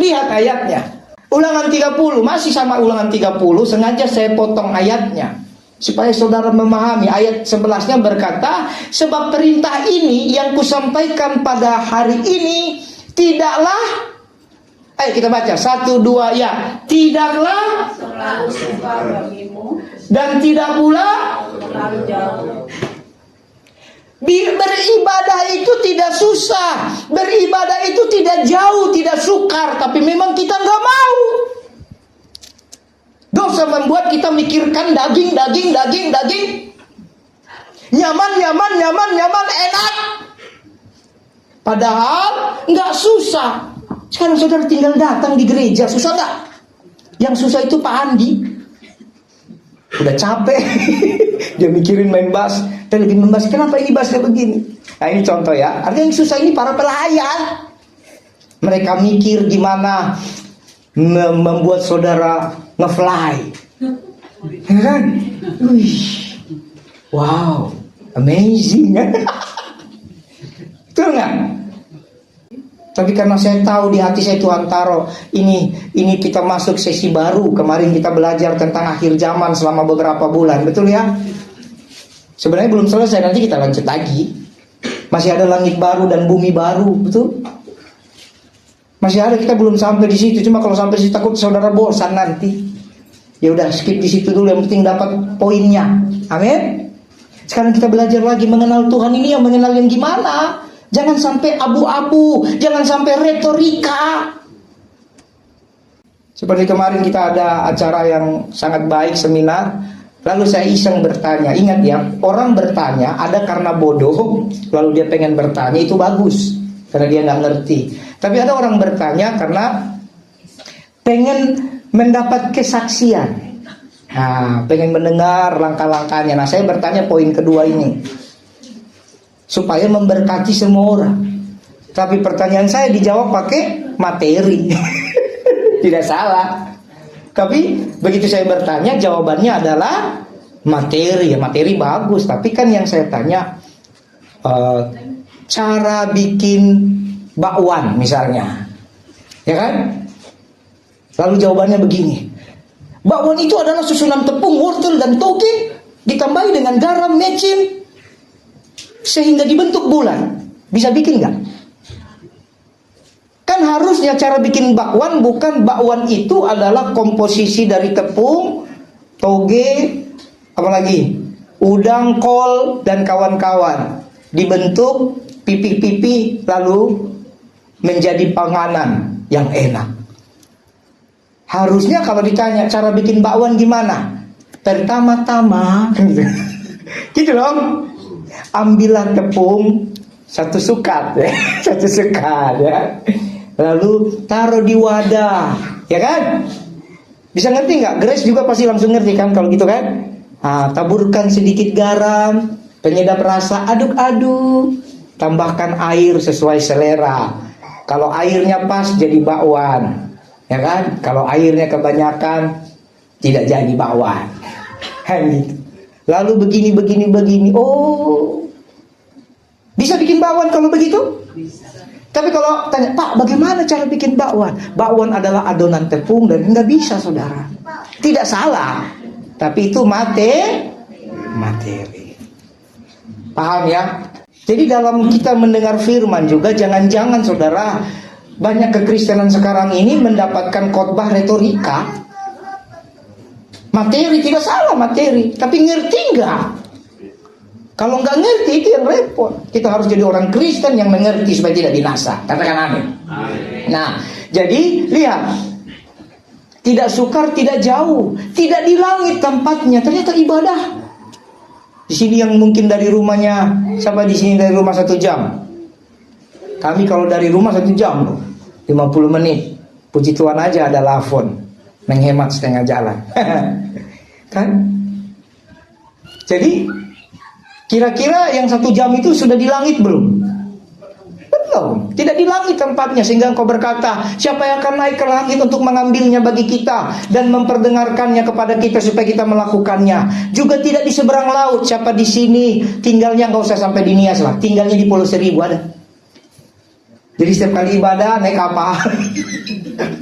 Lihat ayatnya. Ulangan 30, masih sama ulangan 30. Sengaja saya potong ayatnya supaya saudara memahami. Ayat 11-nya berkata, sebab perintah ini yang kusampaikan pada hari ini tidaklah, ayo kita baca 1, 2, ya. Tidaklah selalu sukar bagimu dan tidak pula terlalu jauh. Beribadah itu tidak susah, beribadah itu tidak jauh, tidak sukar, tapi memang kita nggak mau. Dosa membuat kita mikirkan daging, nyaman, enak. Padahal nggak susah. Sekarang saudara tinggal datang di gereja, susah nggak? Yang susah itu Pak Andi. Udah capek, dia mikirin main bass, dan lagi main bass, kenapa ini bassnya begini? Nah ini contoh ya. Artinya yang susah ini para pelayan. Mereka mikir gimana membuat saudara nge-fly, ya kan? Wih, wow, amazing. Betul nggak? Tapi karena saya tahu di hati saya Tuhan taruh ini kita masuk sesi baru. Kemarin kita belajar tentang akhir zaman selama beberapa bulan, betul ya? Sebenarnya belum selesai, nanti kita lanjut lagi. Masih ada langit baru dan bumi baru, betul? Masih ada, kita belum sampai di situ. Cuma kalau sampai di situ takut saudara bosan nanti. Ya udah skip di situ dulu, yang penting dapat poinnya. Amin. Sekarang kita belajar lagi mengenal Tuhan ini, yang mengenal yang gimana? Jangan sampai abu-abu, jangan sampai retorika. Seperti kemarin kita ada acara yang sangat baik, seminar. Lalu saya iseng bertanya. Ingat ya, orang bertanya ada karena bodoh, lalu dia pengen bertanya, itu bagus, karena dia nggak ngerti. Tapi ada orang bertanya karena pengen mendapat kesaksian. Nah, pengen mendengar langkah-langkahnya. Nah, saya bertanya poin kedua ini, supaya memberkati semua orang. Tapi pertanyaan saya dijawab pakai materi. Tidak salah. Tapi begitu saya bertanya, jawabannya adalah materi. Ya, materi bagus. Tapi kan yang saya tanya cara bikin bakwan misalnya, ya kan? Lalu jawabannya begini: bakwan itu adalah susunan tepung, wortel dan toge ditambahi dengan garam, mecin sehingga dibentuk bulan. Bisa bikin nggak? Kan harusnya cara bikin bakwan bukan bakwan itu adalah komposisi dari tepung, toge, apalagi udang, kol dan kawan-kawan, dibentuk pipi-pipi lalu menjadi panganan yang enak. Harusnya kalau ditanya cara bikin bakwan gimana, pertama-tama gitu dong, ambillah tepung satu sukat ya, satu sukat ya. Lalu taruh di wadah, ya kan? Bisa ngerti nggak? Grace juga pasti langsung ngerti kan kalau gitu kan? Nah, taburkan sedikit garam, penyedap rasa, aduk-aduk, tambahkan air sesuai selera. Kalau airnya pas jadi bakwan, ya kan? Kalau airnya kebanyakan tidak jadi bakwan. Gitu. Lalu begini. Oh, bisa bikin bakwan kalau begitu? Bisa. Tapi kalau tanya, Pak, bagaimana cara bikin bakwan? Bakwan adalah adonan tepung dan nggak bisa, saudara. Tidak salah, tapi itu materi. Paham ya? Jadi dalam kita mendengar firman juga, jangan-jangan saudara, banyak kekristenan sekarang ini mendapatkan khotbah retorika. Materi tidak salah, materi, tapi ngerti nggak? Kalau nggak ngerti itu yang repot. Kita harus jadi orang Kristen yang mengerti supaya tidak binasa. Katakan amin. Nah, jadi lihat, tidak sukar, tidak jauh, tidak di langit tempatnya. Ternyata ibadah. Di sini yang mungkin dari rumahnya, siapa di sini dari rumah 1 jam? Kami kalau dari rumah 1 jam, 50 menit. Puji Tuhan aja ada lafon, menghemat setengah jalan. Kan? Jadi kira-kira yang 1 jam itu sudah di langit belum? Belum. Tidak di langit tempatnya. Sehingga engkau berkata, siapa yang akan naik ke langit untuk mengambilnya bagi kita dan memperdengarkannya kepada kita supaya kita melakukannya. Juga tidak di seberang laut. Siapa di sini tinggalnya, nggak usah sampai di Nias lah, tinggalnya di Pulau Seribu ada. Jadi setiap kali ibadah naik kapal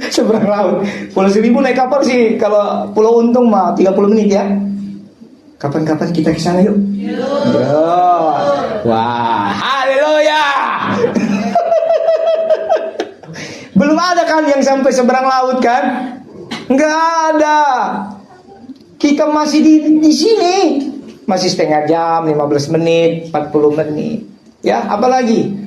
seberang laut. Pulau Seribu naik kapal sih, kalau Pulau Untung mah 30 menit ya. Kapan-kapan kita ke sana yuk. Wah, haleluya. Belum ada kan yang sampai seberang laut kan? Enggak ada. Kita masih di sini. Masih setengah jam, 15 menit, 40 menit. Ya, apalagi?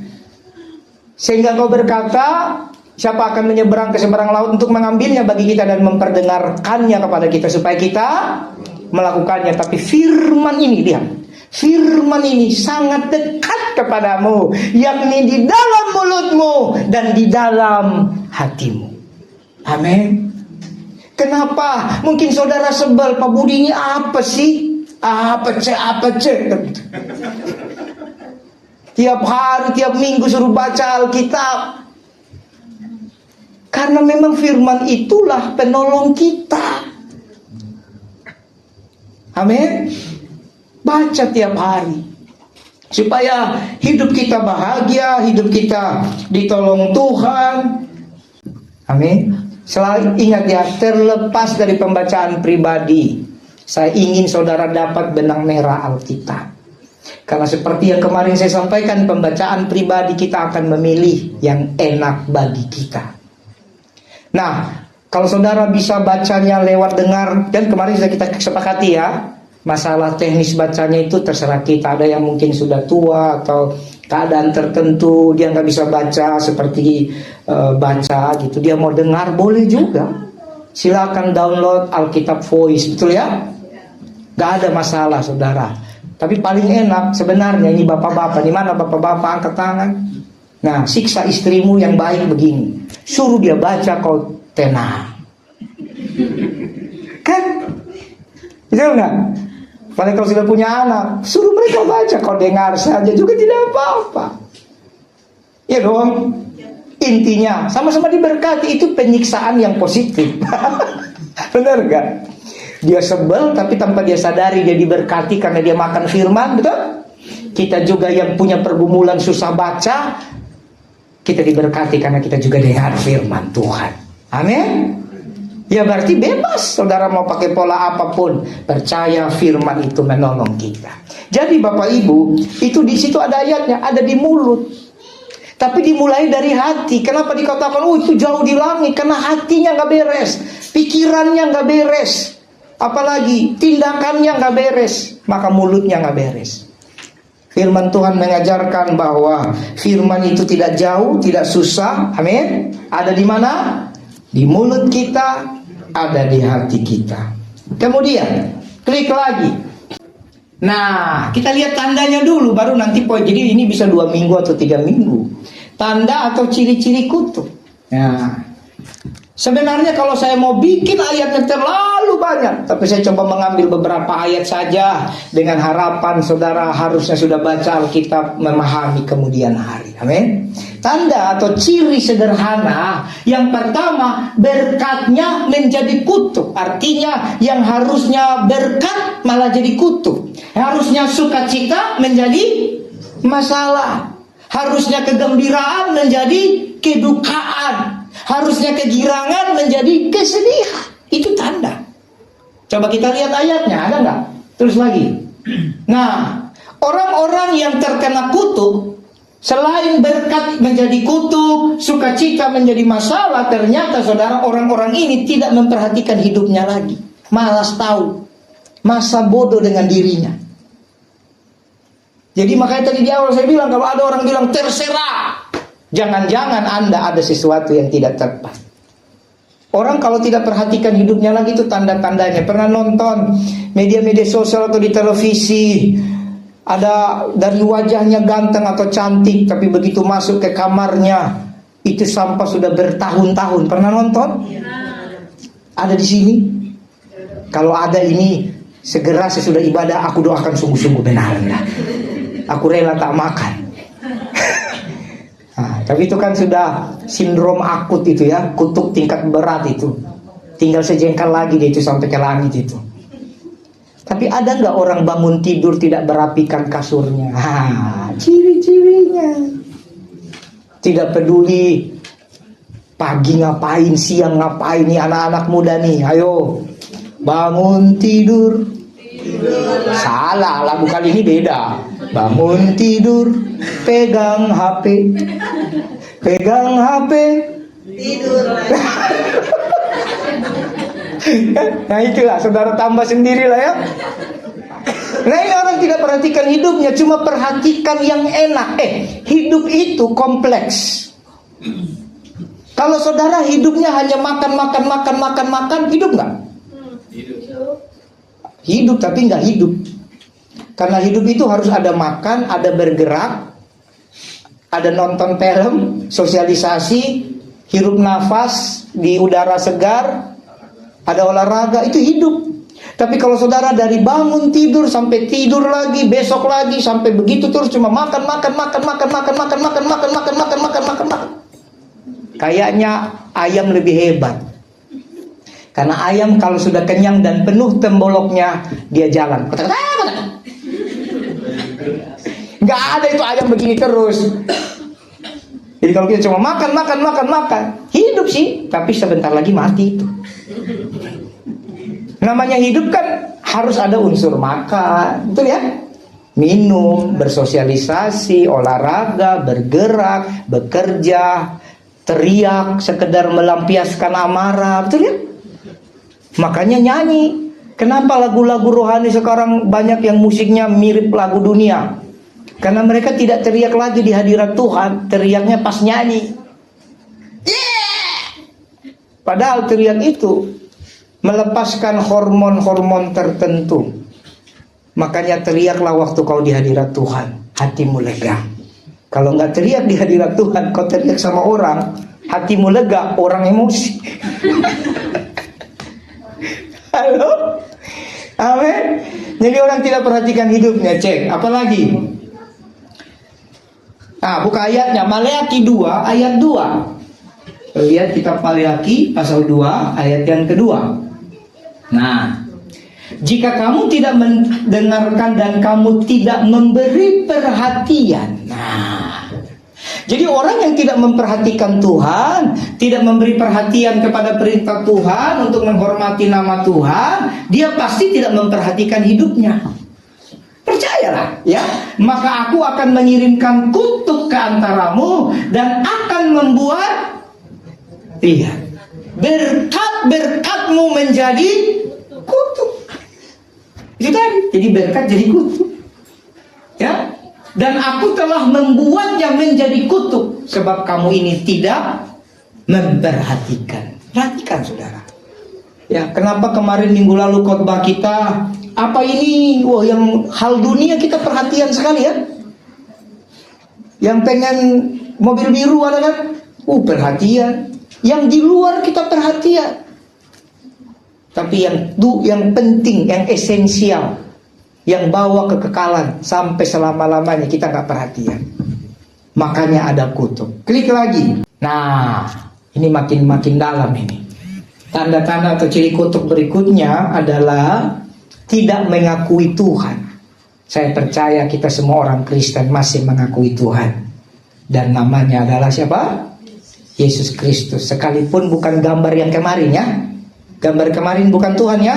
Sehingga kau berkata, siapa akan menyeberang ke seberang laut untuk mengambilnya bagi kita dan memperdengarkannya kepada kita supaya kita melakukannya. Tapi firman ini, lihat, firman ini sangat dekat kepadamu, yakni di dalam mulutmu dan di dalam hatimu. Amin. Kenapa? Mungkin saudara sebel, Pak Budi ini apa sih? Apa cek? Tiap hari, tiap minggu suruh baca Alkitab. Karena memang firman itulah penolong kita. Amin. Baca tiap hari supaya hidup kita bahagia, hidup kita ditolong Tuhan. Amin. Selalu ingat ya, terlepas dari pembacaan pribadi, saya ingin saudara dapat benang merah Alkitab. Karena seperti yang kemarin saya sampaikan, pembacaan pribadi kita akan memilih yang enak bagi kita. Nah, kalau saudara bisa bacanya lewat dengar, dan kemarin sudah kita sepakati ya, masalah teknis bacanya itu terserah kita. Ada yang mungkin sudah tua atau keadaan tertentu dia nggak bisa baca seperti baca gitu, dia mau dengar boleh juga. silakan download Alkitab Voice, betul ya? Gak ada masalah saudara. Tapi paling enak sebenarnya ini bapak-bapak, di mana bapak-bapak angkat tangan? Nah, siksa istrimu yang baik begini. Suruh dia baca kau tenang. Kan? Betul nggak? Padahal kalau sudah punya anak, suruh mereka baca, kau dengar saja juga tidak apa-apa. Ya dong. Intinya sama-sama diberkati, itu penyiksaan yang positif. Benar nggak? Dia sebel tapi tanpa dia sadari dia diberkati karena dia makan firman, betul? Kita juga yang punya pergumulan susah baca, kita diberkati karena kita juga dengar firman Tuhan. Amin. Ya berarti bebas saudara mau pakai pola apapun, percaya firman itu menolong kita. Jadi Bapak Ibu, itu di situ ada ayatnya, ada di mulut. Tapi dimulai dari hati. Kenapa dikatakan itu jauh di langit? Karena hatinya nggak beres, pikirannya nggak beres, apalagi tindakannya nggak beres, maka mulutnya nggak beres. Firman Tuhan mengajarkan bahwa firman itu tidak jauh, tidak susah. Amin. Ada di mana? Di mulut kita, ada di hati kita. Kemudian klik lagi. Nah, kita lihat tandanya dulu, baru nanti poin. Jadi ini bisa 2 minggu atau 3 minggu. Tanda atau ciri-ciri kutuk. Nah, sebenarnya kalau saya mau bikin ayatnya terlalu banyak, tapi saya coba mengambil beberapa ayat saja dengan harapan saudara harusnya sudah baca Alkitab, memahami kemudian hari. Amin. Tanda atau ciri sederhana, yang pertama, berkatnya menjadi kutuk. Artinya yang harusnya berkat malah jadi kutuk. Harusnya sukacita menjadi masalah. Harusnya kegembiraan menjadi kedukaan. Harusnya kegirangan menjadi kesedihan. Itu tanda. Coba kita lihat ayatnya, ada nggak? Terus lagi. Nah, orang-orang yang terkena kutuk, selain berkat menjadi kutuk, sukacita menjadi masalah, ternyata saudara, orang-orang ini tidak memperhatikan hidupnya lagi. Malas tahu, masa bodoh dengan dirinya. Jadi makanya tadi di awal saya bilang, kalau ada orang bilang terserah, jangan-jangan Anda ada sesuatu yang tidak tepat. Orang kalau tidak perhatikan hidupnya lagi, itu tanda-tandanya. Pernah nonton media-media sosial atau di televisi, ada dari wajahnya ganteng atau cantik, tapi begitu masuk ke kamarnya itu sampah sudah bertahun-tahun. Pernah nonton? Ada di sini? Kalau ada ini, segera sesudah ibadah aku doakan sungguh-sungguh benar. Aku rela tak makan. Nah, tapi itu kan sudah sindrom akut itu ya, kutuk tingkat berat itu. Tinggal sejengkal lagi dia itu sampai ke langit itu. Tapi ada nggak orang bangun tidur tidak berapikan kasurnya? Ciri-cirinya. Tidak peduli pagi ngapain, siang ngapain nih anak-anak muda nih. Ayo bangun tidur. Salah, lagu kali ini beda. Bangun tidur, pegang HP. Pegang HP, tidur lagi. Nah itulah, saudara tambah sendirilah ya. Nah ini orang tidak perhatikan hidupnya, cuma perhatikan yang enak. Hidup itu kompleks. Kalau saudara hidupnya hanya makan, hidup nggak? Hidup tapi nggak hidup. Karena hidup itu harus ada makan, ada bergerak, ada nonton film, sosialisasi, hirup nafas di udara segar, ada olahraga, itu hidup. Tapi kalau saudara dari bangun tidur sampai tidur lagi, besok lagi sampai begitu terus cuma makan. Kayaknya ayam lebih hebat. Karena ayam kalau sudah kenyang dan penuh temboloknya, dia jalan. Nggak ada itu ayam begini terus. Jadi kalau kita cuma makan, hidup sih, tapi sebentar lagi mati itu. Namanya hidup kan harus ada unsur makan, betul ya? Minum, bersosialisasi, olahraga, bergerak, bekerja, teriak, sekedar melampiaskan amarah, betul ya? Makanya nyanyi. Kenapa lagu-lagu rohani sekarang banyak yang musiknya mirip lagu dunia? Karena mereka tidak teriak lagi di hadirat Tuhan, teriaknya pas nyanyi. Yeah! Padahal teriak itu melepaskan hormon-hormon tertentu. Makanya teriaklah waktu kau di hadirat Tuhan, hatimu lega. Kalau nggak teriak di hadirat Tuhan, kau teriak sama orang, hatimu lega, orang emosi. Halo? Amin. Jadi orang tidak perhatikan hidupnya. Cek, apalagi? Nah, buka ayatnya, Maleakhi 2 ayat 2. Lihat kitab Maleakhi pasal 2 ayat yang kedua. Nah, jika kamu tidak mendengarkan dan kamu tidak memberi perhatian. Nah, jadi orang yang tidak memperhatikan Tuhan, tidak memberi perhatian kepada perintah Tuhan untuk menghormati nama Tuhan, dia pasti tidak memperhatikan hidupnya. Percayalah, ya. Maka aku akan mengirimkan kutuk ke antaramu dan akan membuat berkat-berkatmu menjadi kutuk. Itu tadi, jadi berkat jadi kutuk. Ya. Dan aku telah membuatnya menjadi kutuk sebab kamu ini tidak memperhatikan. Perhatikan saudara. Ya, kenapa kemarin minggu lalu khotbah kita apa ini? Wah, yang hal dunia kita perhatian sekali ya. Yang pengen mobil biru ada kan? Perhatian. Yang di luar kita perhatian. Tapi yang penting, yang esensial, yang bawa kekekalan sampai selama-lamanya kita nggak perhatian. Makanya ada kutuk. Klik lagi. Nah, ini makin dalam ini. Tanda-tanda atau ciri kutuk berikutnya adalah tidak mengakui Tuhan. Saya percaya kita semua orang Kristen masih mengakui Tuhan. Dan namanya adalah siapa? Yesus Kristus. Sekalipun bukan gambar yang kemarin ya. Gambar kemarin bukan Tuhan ya.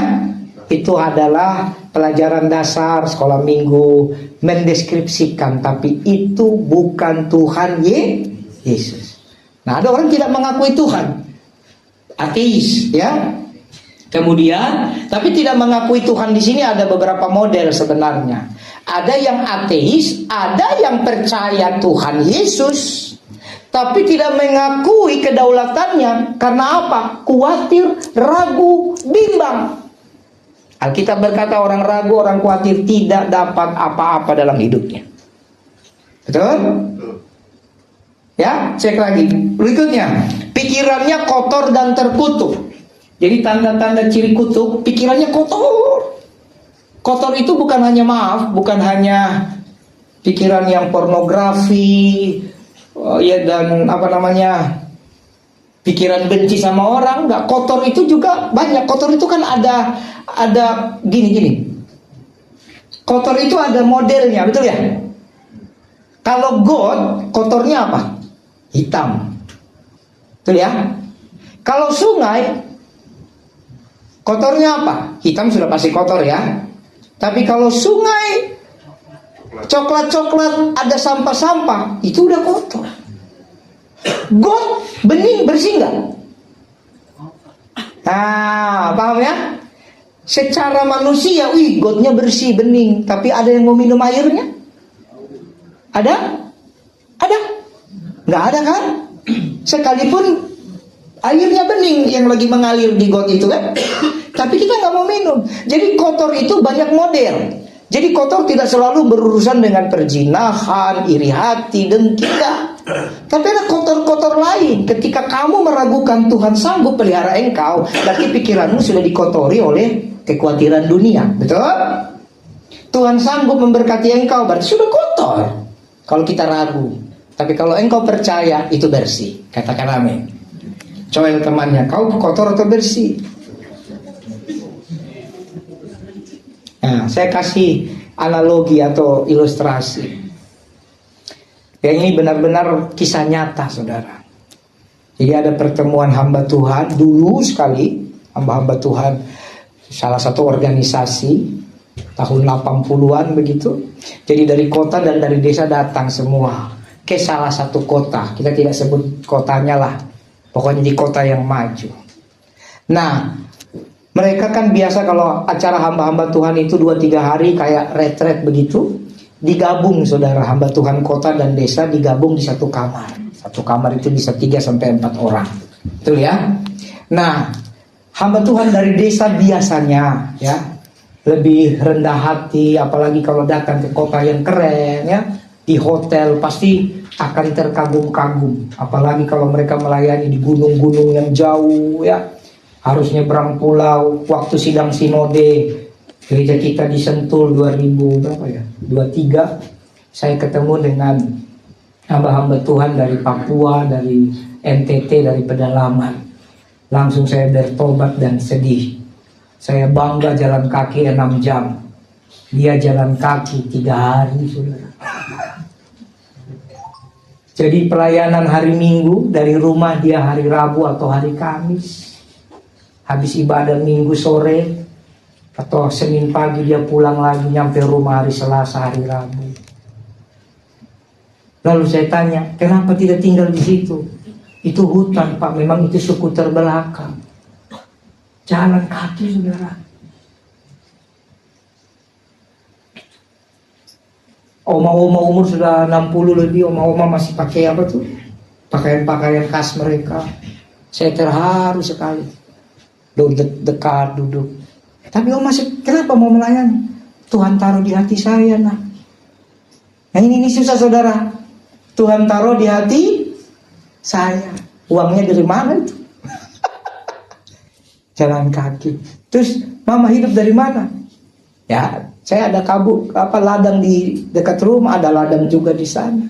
Itu adalah pelajaran dasar sekolah minggu mendeskripsikan, tapi itu bukan Tuhan Yesus. Nah, ada orang tidak mengakui Tuhan, ateis, ya. Kemudian, tapi tidak mengakui Tuhan di sini ada beberapa model sebenarnya. Ada yang ateis, ada yang percaya Tuhan Yesus, tapi tidak mengakui kedaulatannya. Karena apa? Khawatir, ragu, bimbang. Alkitab berkata orang ragu, orang khawatir tidak dapat apa-apa dalam hidupnya. Betul? Ya, cek lagi. Berikutnya, pikirannya kotor dan terkutuk. Jadi tanda-tanda ciri kutuk, pikirannya kotor. Kotor itu bukan hanya bukan hanya pikiran yang pornografi, dan pikiran benci sama orang. Enggak, kotor itu juga banyak. Kotor itu kan ada gini. Kotor itu ada modelnya, betul ya? Kalau got, kotornya apa? Hitam. Betul ya? Kalau sungai, kotornya apa? Hitam sudah pasti kotor ya. Tapi kalau sungai coklat-coklat ada sampah-sampah, itu udah kotor. Got bening bersih nggak? Nah, paham ya? Secara manusia, gotnya bersih bening, tapi ada yang mau minum airnya? Ada? Ada? Nggak ada kan? Sekalipun airnya bening yang lagi mengalir di got itu kan, tapi kita nggak mau minum. Jadi kotor itu banyak model. Jadi kotor tidak selalu berurusan dengan perzinahan, iri hati, dengki, enggak. Tapi ada kotor-kotor lain. Ketika kamu meragukan Tuhan sanggup pelihara engkau, berarti pikiranmu sudah dikotori oleh kekhawatiran dunia. Betul? Tuhan sanggup memberkati engkau, berarti sudah kotor. Kalau kita ragu. Tapi kalau engkau percaya, itu bersih. Katakan amin. Coel temannya, kau kotor atau bersih? Nah, saya kasih analogi atau ilustrasi. Yang ini benar-benar kisah nyata, saudara. Jadi ada pertemuan hamba Tuhan dulu sekali, hamba-hamba Tuhan, salah satu organisasi tahun 80-an begitu. Jadi dari kota dan dari desa datang semua ke salah satu kota. Kita tidak sebut kotanya lah, pokoknya di kota yang maju. Nah, mereka kan biasa kalau acara hamba-hamba Tuhan itu 2-3 hari kayak retret begitu. Digabung saudara, hamba Tuhan kota dan desa digabung di satu kamar. Satu kamar itu bisa 3-4 orang. Betul ya? Nah, hamba Tuhan dari desa biasanya ya lebih rendah hati, apalagi kalau datang ke kota yang keren ya, di hotel pasti akan terkagum-kagum, apalagi kalau mereka melayani di gunung-gunung yang jauh ya, harus nyebrang pulau. Waktu sidang sinode gereja kita di Sentul 2000 berapa ya? 23, saya ketemu dengan hamba-hamba Tuhan dari Papua, dari NTT, dari pedalaman. Langsung saya bertobat dan sedih. Saya bangga jalan kaki 6 jam. Dia jalan kaki 3 hari, saudara. Jadi pelayanan hari Minggu dari rumah dia hari Rabu atau hari Kamis. Habis ibadah Minggu sore atau Senin pagi dia pulang lagi, nyampe rumah hari Selasa, hari Rabu. Lalu saya tanya, kenapa tidak tinggal di situ? Itu hutan, Pak. Memang itu suku terbelakang. Jalan kaki, saudara. Oma-oma umur sudah 60 lebih, oma-oma masih pakai apa tuh? Pakaian-pakaian khas mereka. Saya terharu sekali. Dekat duduk. Tapi oma kenapa mau melayani? Tuhan taruh di hati saya, nah. Nah ini susah, saudara. Tuhan taruh di hati saya. Uangnya dari mana itu? Jalan kaki. Terus mama hidup dari mana? Ya, saya ada ladang di dekat rumah, ada ladang juga di sana.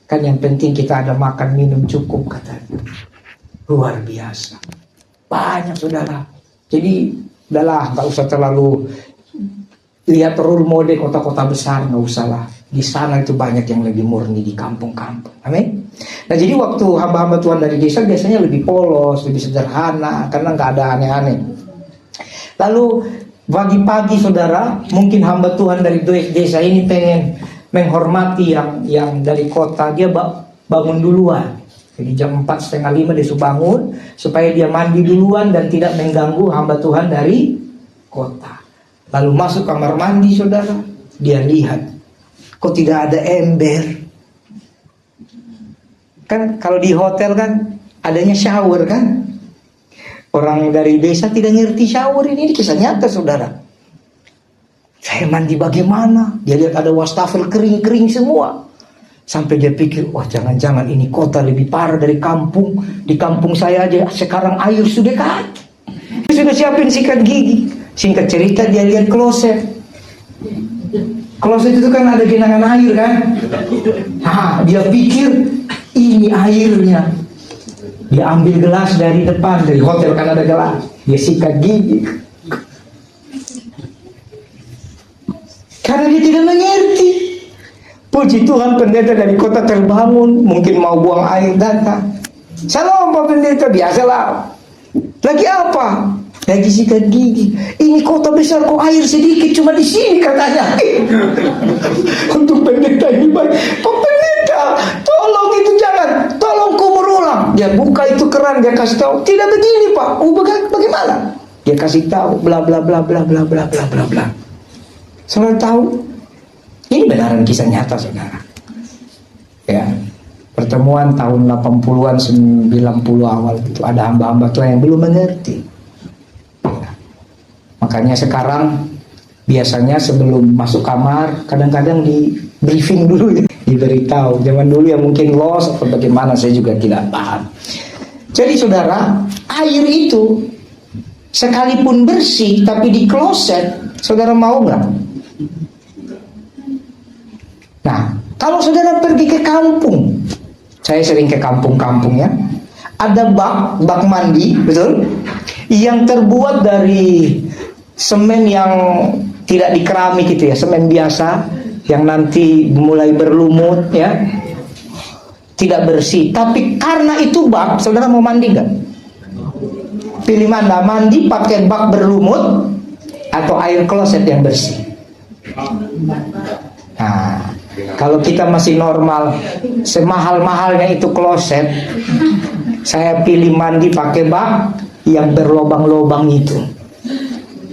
Kan yang penting kita ada makan minum cukup, katanya. Luar biasa. Banyak, saudara. Jadi udahlah, nggak usah terlalu lihat role model kota-kota besar, nggak usah lah. Di sana itu banyak yang lebih murni di kampung-kampung. Amin. Nah jadi waktu hamba-hamba Tuhan dari desa biasanya lebih polos, lebih sederhana, karena nggak ada aneh-aneh. Lalu pagi-pagi, saudara, mungkin hamba Tuhan dari desa ini pengen menghormati yang dari kota, dia bangun duluan. Jadi jam 4:30 dia sudah bangun supaya dia mandi duluan dan tidak mengganggu hamba Tuhan dari kota. Lalu masuk kamar mandi, saudara, dia lihat kok tidak ada ember. Kan kalau di hotel kan adanya shower kan. Orang dari desa tidak ngerti shower ini kisah nyata, saudara. Saya mandi bagaimana? Dia lihat ada wastafel kering-kering semua. Sampai dia pikir, wah jangan-jangan ini kota lebih parah dari kampung. Di kampung saya aja sekarang air sudah dekat. Dia sudah siapin sikat gigi. Singkat cerita dia lihat kloset. Kloset itu kan ada genangan air kan. Nah, dia pikir ini airnya. Dia ambil gelas dari depan, dari hotel kan ada gelas. Dia sikat gigi. Karena dia tidak mengerti. Puji Tuhan, pendeta dari kota terbangun, mungkin mau buang air, datang. Salam Pak Pendeta, biasalah. Lagi apa? Lagi sikat gigi. Ini kota besar kok air sedikit, cuma di sini katanya. Untuk pendeta ini baik. Pak Pendeta, tolong itu jangan, tolong kumur ulang. Dia buka itu keran, dia kasih tahu, tidak begini Pak. Bagaimana? Dia kasih tahu, bla bla bla bla bla bla bla bla bla. Saudara tahu? Ini benaran kisah nyata, saudara. Ya, pertemuan tahun 80-an 90 awal itu ada hamba-hamba Tuhan yang belum mengerti. Ya. Makanya sekarang biasanya sebelum masuk kamar kadang-kadang di briefing dulu, diberitahu. Zaman dulu ya mungkin lost atau bagaimana, saya juga tidak paham. Jadi saudara, air itu sekalipun bersih tapi di kloset, saudara mau nggak? Nah, kalau saudara pergi ke kampung, saya sering ke kampung-kampung ya, ada bak mandi, betul? Yang terbuat dari semen yang tidak dikeramik gitu ya, semen biasa, yang nanti mulai berlumut ya, tidak bersih. Tapi karena itu bak, saudara mau mandi nggak? Pilih mana? Mandi pakai bak berlumut atau air kloset yang bersih? Nah, kalau kita masih normal, semahal-mahalnya itu kloset, saya pilih mandi pakai bak yang berlobang-lobang itu,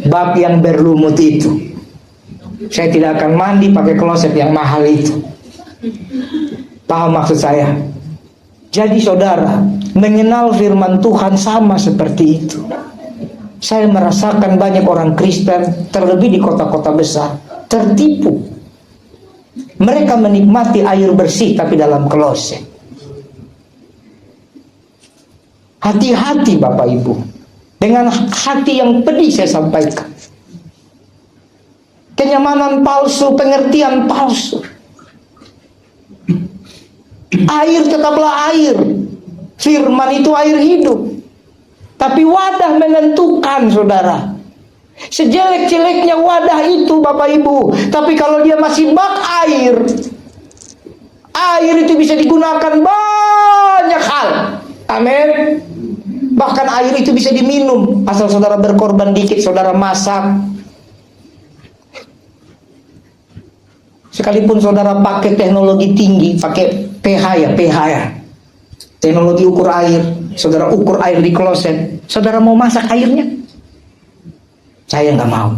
bak yang berlumut itu. Saya tidak akan mandi pakai kloset yang mahal itu. Paham maksud saya? Jadi saudara, mengenal firman Tuhan sama seperti itu. saya merasakan banyak orang Kristen, terlebih di kota-kota besar, tertipu. Mereka menikmati air bersih tapi dalam kloset. Hati-hati Bapak Ibu. Dengan hati yang pedih saya sampaikan. Kenyamanan palsu, pengertian palsu. Air tetaplah air. Firman itu air hidup. Tapi wadah menentukan, saudara. Sejelek-jeleknya wadah itu Bapak Ibu, tapi kalau dia masih bak air, air itu bisa digunakan banyak hal. Amin. Bahkan air itu bisa diminum, asal saudara berkorban dikit, saudara masak. Sekalipun saudara pakai teknologi tinggi, pakai pH ya, teknologi ukur air, saudara ukur air di kloset, saudara mau masak airnya? Saya nggak mau.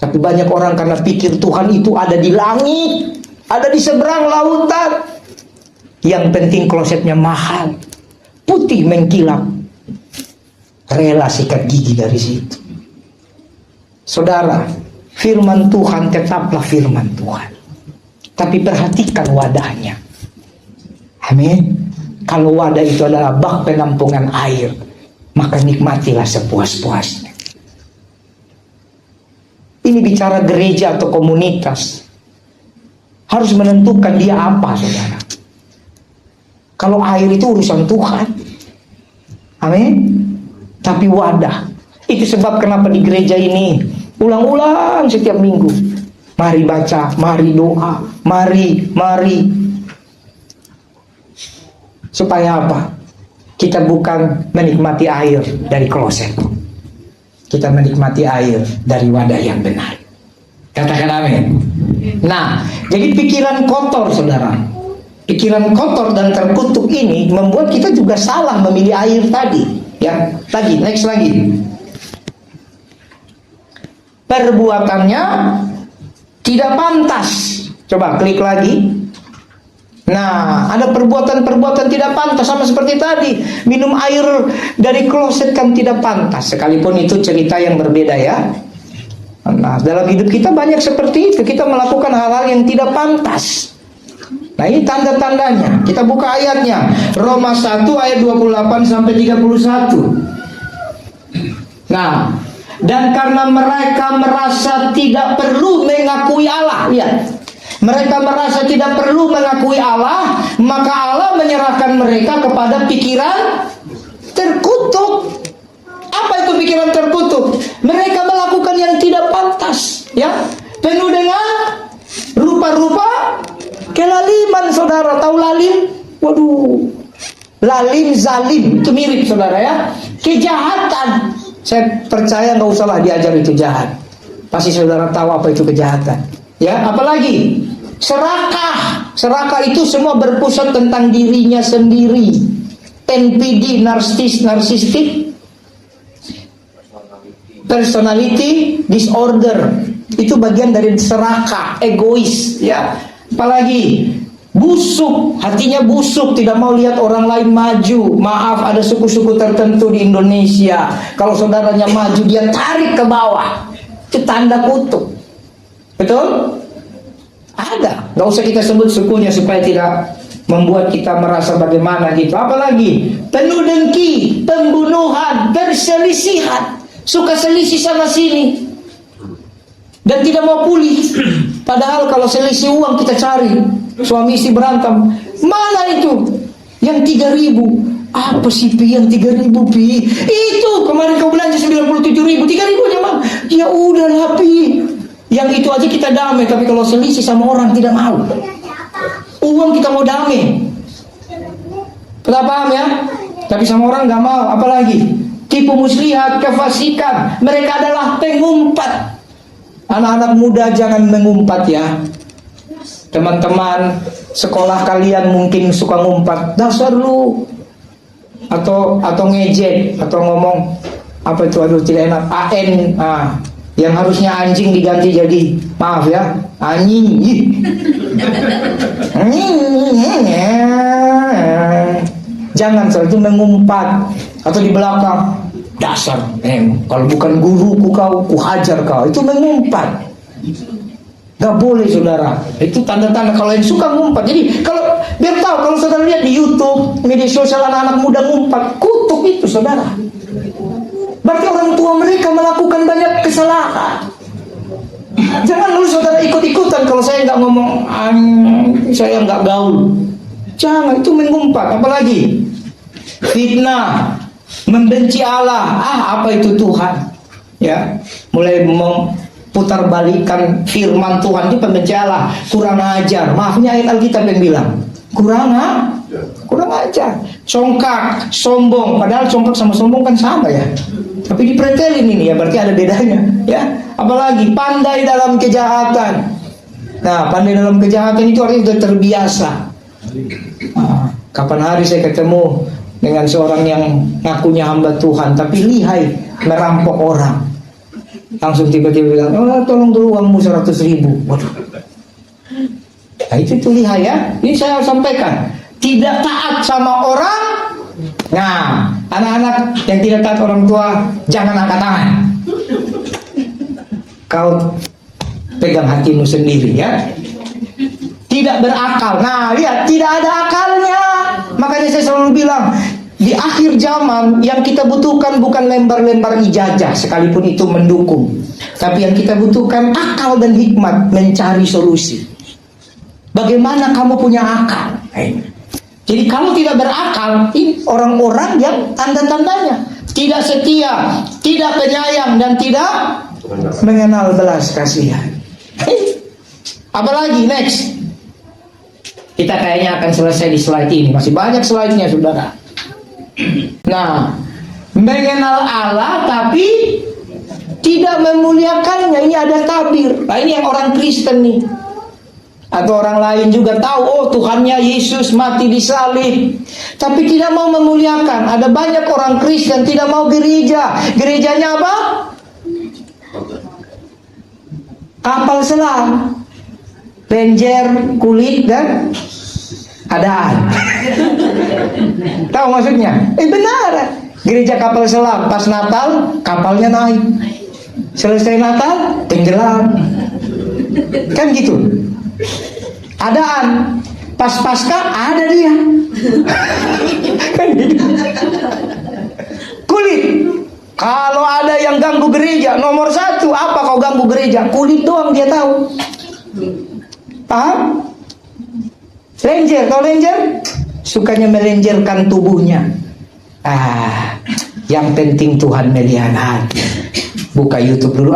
Tapi banyak orang karena pikir Tuhan itu ada di langit, ada di seberang lautan. Yang penting klosetnya mahal, putih mengkilap, rela sikat gigi dari situ. Saudara, firman Tuhan tetaplah firman Tuhan, tapi perhatikan wadahnya. Amin. Kalau wadah itu adalah bak penampungan air, maka nikmatilah sepuas-puasnya. Ini bicara gereja atau komunitas. Harus menentukan dia apa, saudara. Kalau air itu urusan Tuhan. Amin. Tapi wadah. Itu sebab kenapa di gereja ini ulang-ulang setiap minggu. Mari baca, mari doa, mari. Supaya apa? Kita bukan menikmati air dari kloset. Kita menikmati air dari wadah yang benar. Katakan amin. Nah, jadi pikiran kotor, saudara. Pikiran kotor dan terkutuk ini membuat kita juga salah memilih air tadi. Ya, lagi, next lagi. Perbuatannya tidak pantas. Coba klik lagi. Nah, ada perbuatan-perbuatan tidak pantas, sama seperti tadi. Minum air dari kloset kan tidak pantas, sekalipun itu cerita yang berbeda ya. Nah, dalam hidup kita banyak seperti itu. Kita melakukan hal-hal yang tidak pantas. Nah, ini tanda-tandanya. Kita buka ayatnya. Roma 1 ayat 28 sampai 31. Nah, dan karena mereka merasa tidak perlu mengakui Allah, lihat. Mereka merasa tidak perlu mengakui Allah, maka Allah menyerahkan mereka kepada pikiran terkutuk. Apa itu pikiran terkutuk? Mereka melakukan yang tidak pantas, ya, penuh dengan rupa-rupa kelaliman, saudara. Tahu lalim? Waduh, lalim zalim itu mirip, saudara ya. Kejahatan. Saya percaya nggak usahlah diajar itu jahat. Pasti saudara tahu apa itu kejahatan. Ya, apalagi serakah. Serakah itu semua berpusat tentang dirinya sendiri. NPD, narsistik personality disorder. Itu bagian dari serakah, egois, ya. Apalagi busuk, hatinya busuk, tidak mau lihat orang lain maju. Maaf, ada suku-suku tertentu di Indonesia, kalau saudaranya maju dia tarik ke bawah. Itu tanda kutuk. Betul? Ada. Gak usah kita sebut sukunya supaya tidak membuat kita merasa bagaimana gitu. Apalagi penuh dengki, pembunuhan, perselisihan, suka selisih sana sini dan tidak mau pulih. Padahal kalau selisih uang kita cari, suami istri berantem, mana itu yang 3.000? Apa sih Pi yang 3.000 Pi? Itu kemarin kau belanja 97.000, 3.000 aja Bang. Ya udahlah Pi. Yang itu aja kita damai, tapi kalau selisih sama orang tidak mau. Uang kita mau damai. Kita paham ya? Tapi sama orang nggak mau. Apalagi tipu muslihat, kefasikan. Mereka adalah pengumpat. Anak-anak muda jangan mengumpat ya. Teman-teman sekolah kalian mungkin suka ngumpat, dasar lu, atau ngejek, atau ngomong apa itu, aduh tidak enak, AN, yang harusnya anjing diganti jadi, maaf ya, anjing. Jangan soal itu mengumpat. Atau di belakang, Dasar, kalau bukan guruku kau, ku hajar kau. Itu mengumpat. Gak boleh saudara. Itu tanda-tanda kalau yang suka ngumpat. Jadi kalau biar tahu, kalau saudara lihat di YouTube, media sosial anak-anak muda ngumpat, kutuk itu saudara. Berarti orang tua mereka melakukan banyak kesalahan. Jangan lalu saudara ikut-ikutan. Kalau saya nggak ngomong, saya nggak gaul. Jangan, itu mengumpat. Apalagi fitnah, membenci Allah. Apa itu Tuhan? Ya, mulai memutar balikan firman Tuhan itu pembenci Allah, kurang ajar. Maafnya ayat Alkitab yang bilang kurang ajar. Congkak, sombong. Padahal congkak sama sombong kan sama ya. Tapi dipretelin ini ya, berarti ada bedanya ya. Apalagi pandai dalam kejahatan. Nah, pandai dalam kejahatan itu artinya sudah terbiasa. Kapan hari saya ketemu dengan seorang yang ngakunya hamba Tuhan tapi lihai merampok orang, langsung tiba-tiba bilang, tolong dulu uangmu 100.000. Waduh. Nah itu lihai ya. Ini saya sampaikan, tidak taat sama orang. Nah, anak-anak yang tidak taat orang tua, jangan angkat tangan. Kau pegang hatimu sendiri ya. Tidak berakal. Nah, lihat, tidak ada akalnya. Makanya saya selalu bilang, di akhir zaman yang kita butuhkan bukan lembar-lembar ijazah, sekalipun itu mendukung. Tapi yang kita butuhkan akal dan hikmat mencari solusi. Bagaimana kamu punya akal? Jadi kalau tidak berakal, ini orang-orang yang tanda-tandanya tidak setia, tidak penyayang, dan tidak mengenal belas kasihan. Apalagi next? Kita kayaknya akan selesai di slide ini. Masih banyak slide-nya saudara. Nah, mengenal Allah tapi tidak memuliakannya. Ini ada tabir. Nah ini yang orang Kristen nih, atau orang lain juga tahu, Tuhannya Yesus mati di salib, tapi tidak mau memuliakan. Ada banyak orang Kristen tidak mau gereja. Gerejanya apa? Kapal selam, Ranger, kulit, dan adaan. Tahu maksudnya? Benar. Gereja kapal selam, pas Natal kapalnya naik, selesai Natal tenggelam. Kan gitu. Adaan, pas Paskah ada dia. Kan gitu. Kulit, kalau ada yang ganggu gereja, nomor 1 apa kau ganggu gereja? Kulit doang dia tahu. Paham? Ranger, kalau Ranger sukanya melenjerkan tubuhnya. Yang penting Tuhan melihat hati. Buka YouTube dulu.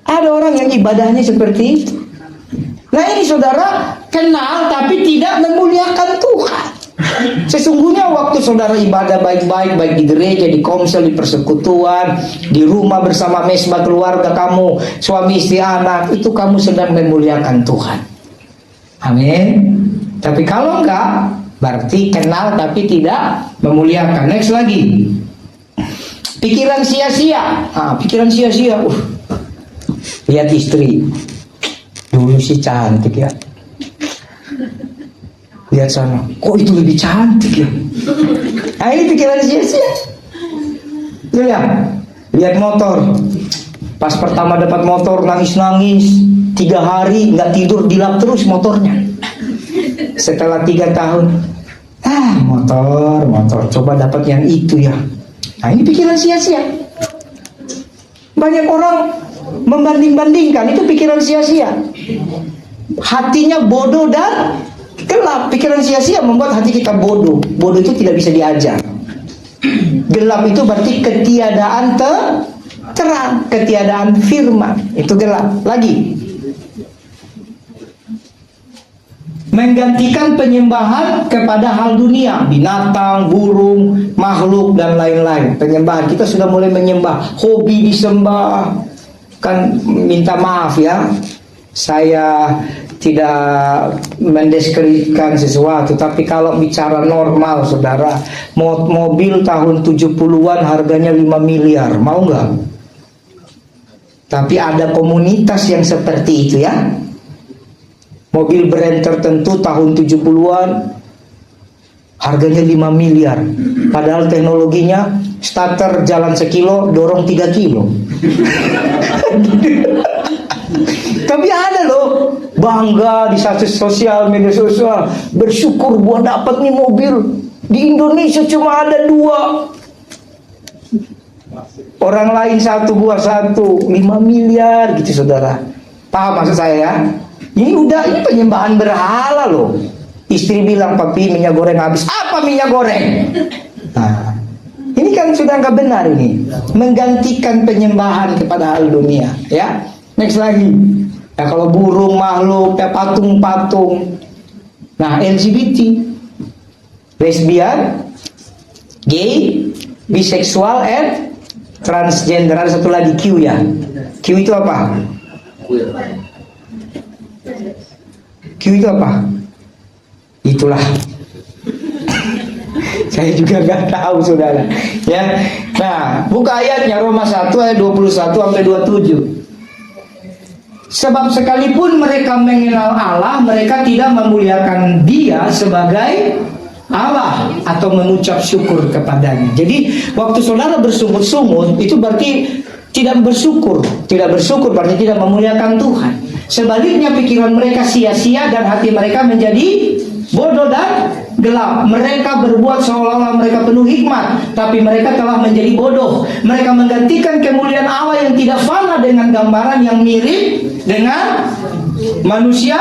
Ada orang yang ibadahnya seperti itu. Nah ini saudara kenal tapi tidak memuliakan Tuhan. Sesungguhnya waktu saudara ibadah baik-baik, baik di gereja, di komsel, di persekutuan, di rumah bersama mesbah keluarga kamu, suami istri anak, itu kamu sedang memuliakan Tuhan. Amin. Tapi kalau enggak, berarti kenal tapi tidak memuliakan. Next lagi, pikiran sia-sia. Pikiran sia-sia. Lihat istri, dulu sih cantik ya. Lihat sana, kok itu lebih cantik ya. Ini pikiran sia-sia. Lihat motor. Pas pertama dapat motor nangis-nangis, 3 hari nggak tidur, dilap terus motornya. Setelah 3 tahun, motor, coba dapat yang itu ya. Ini pikiran sia-sia. Banyak orang membanding-bandingkan, itu pikiran sia-sia. Hatinya bodoh dan gelap. Pikiran sia-sia membuat hati kita bodoh. Bodoh itu tidak bisa diajar. Gelap itu berarti ketiadaan terang, ketiadaan firman. Itu gelap. Lagi, menggantikan penyembahan kepada hal dunia, binatang, burung, makhluk, dan lain-lain. Penyembahan, kita sudah mulai menyembah, hobi disembah. Kan minta maaf ya, saya tidak mendeskripsikan sesuatu, tapi kalau bicara normal saudara, mobil tahun 70-an harganya 5 miliar, mau nggak? Tapi ada komunitas yang seperti itu ya. Mobil brand tertentu tahun 70-an Harganya 5 miliar. Padahal teknologinya starter jalan sekilo, dorong 3 kilo. Tapi ada loh, bangga di sosial media sosial, bersyukur gua dapat nih mobil. Di Indonesia cuma ada 2. Orang lain 1, gua 1, 5 miliar gitu saudara. Paham maksud saya ya? Ini penyembahan berhala loh. Istri bilang, papi minyak goreng habis. Apa minyak goreng? Nah, ini kan sudah nggak benar ini. Menggantikan penyembahan kepada hal dunia. Ya, next lagi. Ya kalau burung, makhluk, ya patung-patung. Nah, LGBT, lesbian, gay, biseksual, and transgender. Ada satu lagi Q ya. Q itu apa? Q itu apa? Itulah. Saya juga nggak tahu saudara. Ya. Nah, buka ayatnya Roma 1 ayat 21 sampai 27. Sebab sekalipun mereka mengenal Allah, mereka tidak memuliakan Dia sebagai Allah atau mengucap syukur kepadanya. Jadi waktu saudara bersungut-sungut itu berarti tidak bersyukur. Tidak bersyukur berarti tidak memuliakan Tuhan. Sebaliknya pikiran mereka sia-sia dan hati mereka menjadi bodoh dan gelap. Mereka berbuat seolah-olah mereka penuh hikmat, tapi mereka telah menjadi bodoh. Mereka menggantikan kemuliaan Allah yang tidak fana dengan gambaran yang mirip dengan manusia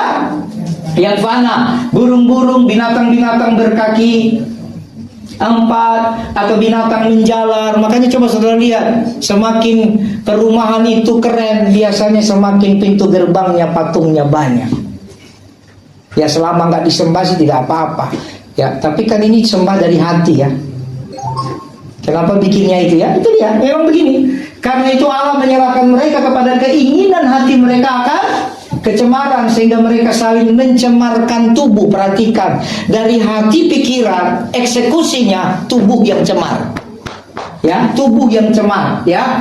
yang fana, burung-burung, binatang-binatang berkaki 4 atau binatang menjalar. Makanya coba saudara lihat, semakin perumahan itu keren, biasanya semakin pintu gerbangnya patungnya banyak. Ya selama nggak disembah sih tidak apa-apa. Ya tapi kan ini sembah dari hati ya. Kenapa bikinnya itu ya? Itu dia, memang begini. Karena itu Allah menyerahkan mereka kepada keinginan hati mereka akan kecemaran, sehingga mereka saling mencemarkan tubuh. Perhatikan, dari hati pikiran, eksekusinya tubuh yang cemar. Ya, tubuh yang cemar. Ya,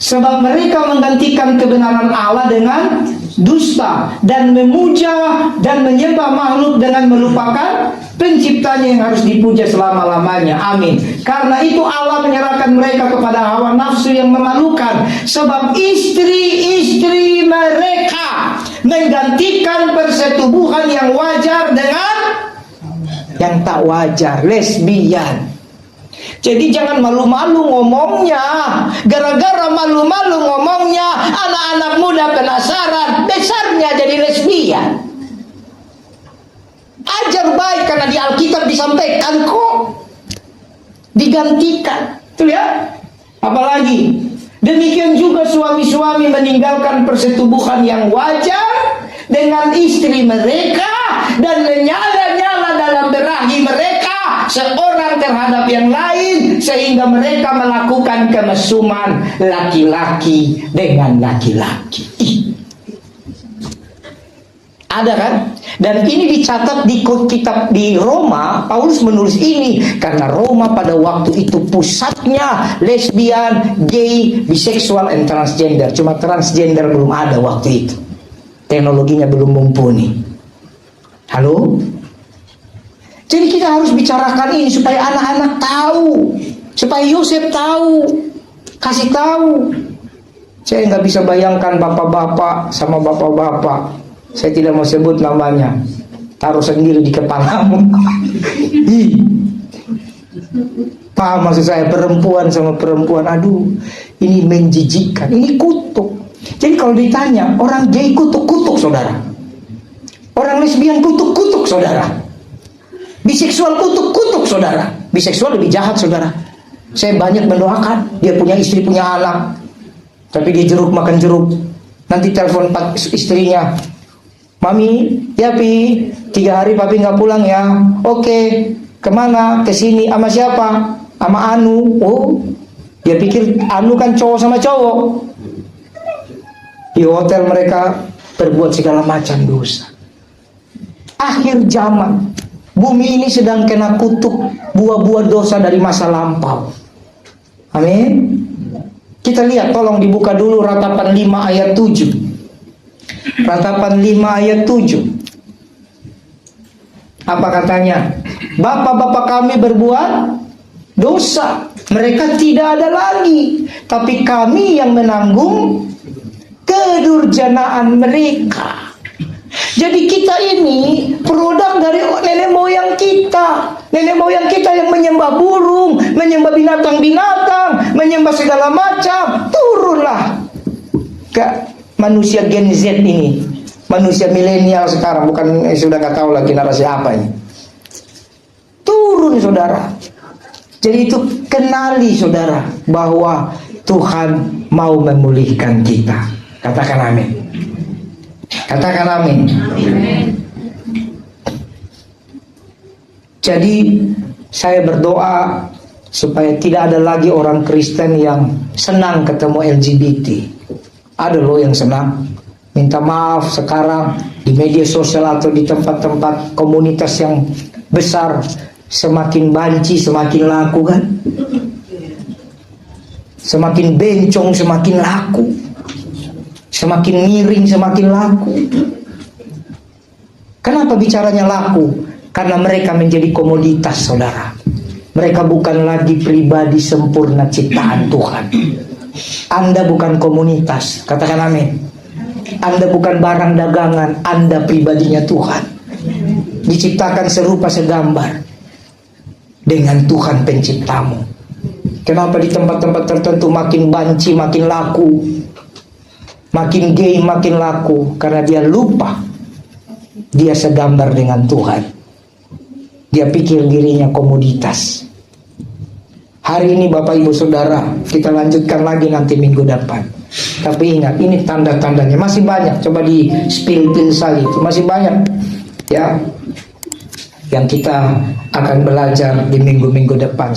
sebab mereka menggantikan kebenaran Allah dengan dusta dan memuja dan menyembah makhluk dengan melupakan penciptanya yang harus dipuja selama-lamanya. Amin. Karena itu Allah menyerahkan mereka kepada hawa nafsu yang memalukan, sebab istri-istri mereka menggantikan persetubuhan yang wajar dengan yang tak wajar, lesbian. Jadi jangan malu-malu ngomongnya. Gara-gara malu-malu ngomongnya, anak-anak muda penasaran, besarnya jadi lesbian. Ajar baik, karena di Alkitab disampaikan kok. Digantikan. Tuh ya. Apalagi demikian juga suami-suami meninggalkan persetubuhan yang wajar dengan istri mereka dan menyala-nyala dalam berahi mereka seorang terhadap yang lain, sehingga mereka melakukan kemesuman laki-laki dengan laki-laki. Ada kan? Dan ini dicatat di kitab di Roma. Paulus menulis ini karena Roma pada waktu itu pusatnya lesbian, gay, biseksual, and transgender. Cuma transgender belum ada waktu itu. Teknologinya belum mumpuni. Halo? Jadi kita harus bicarakan ini supaya anak-anak tahu, supaya Yosef tahu, kasih tahu. Saya nggak bisa bayangkan bapak-bapak sama bapak-bapak. Saya tidak mau sebut namanya. Taruh sendiri di kepalamu. Paham maksud saya, perempuan sama perempuan. Aduh, ini menjijikkan, ini kutuk. Jadi kalau ditanya, orang gay kutuk-kutuk saudara. Orang lesbian kutuk-kutuk saudara. Biseksual kutuk-kutuk saudara. Biseksual lebih jahat saudara. Saya banyak mendoakan, dia punya istri, punya anak, tapi dia jeruk makan jeruk. Nanti telepon istrinya, mami, ya pi, 3 hari papi nggak pulang ya. Oke, kemana? Ke sini. Sama siapa? Sama Anu. Oh, dia pikir Anu kan cowok sama cowok. Di hotel mereka berbuat segala macam dosa. Akhir zaman, bumi ini sedang kena kutuk buah-buah dosa dari masa lampau. Amin. Kita lihat, tolong dibuka dulu Ratapan 5 ayat 7. Ratapan 5 ayat 7. Apa katanya? Bapak-bapak kami berbuat dosa, mereka tidak ada lagi, tapi kami yang menanggung kedurjanaan mereka. Jadi kita ini produk dari nenek moyang kita. Nenek moyang kita yang menyembah burung, menyembah binatang-binatang, menyembah segala macam. Turunlah ke manusia Gen Z ini, manusia milenial sekarang, bukan sudah nggak tahu lagi generasi apa ini. Turun saudara. Jadi itu kenali saudara bahwa Tuhan mau memulihkan kita. Katakan amin. Katakan amin. Jadi saya berdoa supaya tidak ada lagi orang Kristen yang senang ketemu LGBT. Ada loh yang senang. Minta maaf sekarang di media sosial atau di tempat-tempat komunitas yang besar, semakin banci semakin laku kan? Semakin bencong semakin laku. Semakin miring semakin laku. Kenapa bicaranya laku? Karena mereka menjadi komoditas saudara. Mereka bukan lagi pribadi sempurna ciptaan Tuhan. Anda bukan komunitas. Katakan amin. Anda bukan barang dagangan. Anda pribadinya Tuhan. Diciptakan serupa segambar dengan Tuhan penciptamu. Kenapa di tempat-tempat tertentu makin banci makin laku, makin gay makin laku? Karena dia lupa dia segambar dengan Tuhan. Dia pikir dirinya komoditas. Hari ini Bapak Ibu Saudara, kita lanjutkan lagi nanti minggu depan. Tapi ingat, ini tanda-tandanya masih banyak. Coba di spill saja, itu masih banyak ya yang kita akan belajar di minggu-minggu depan.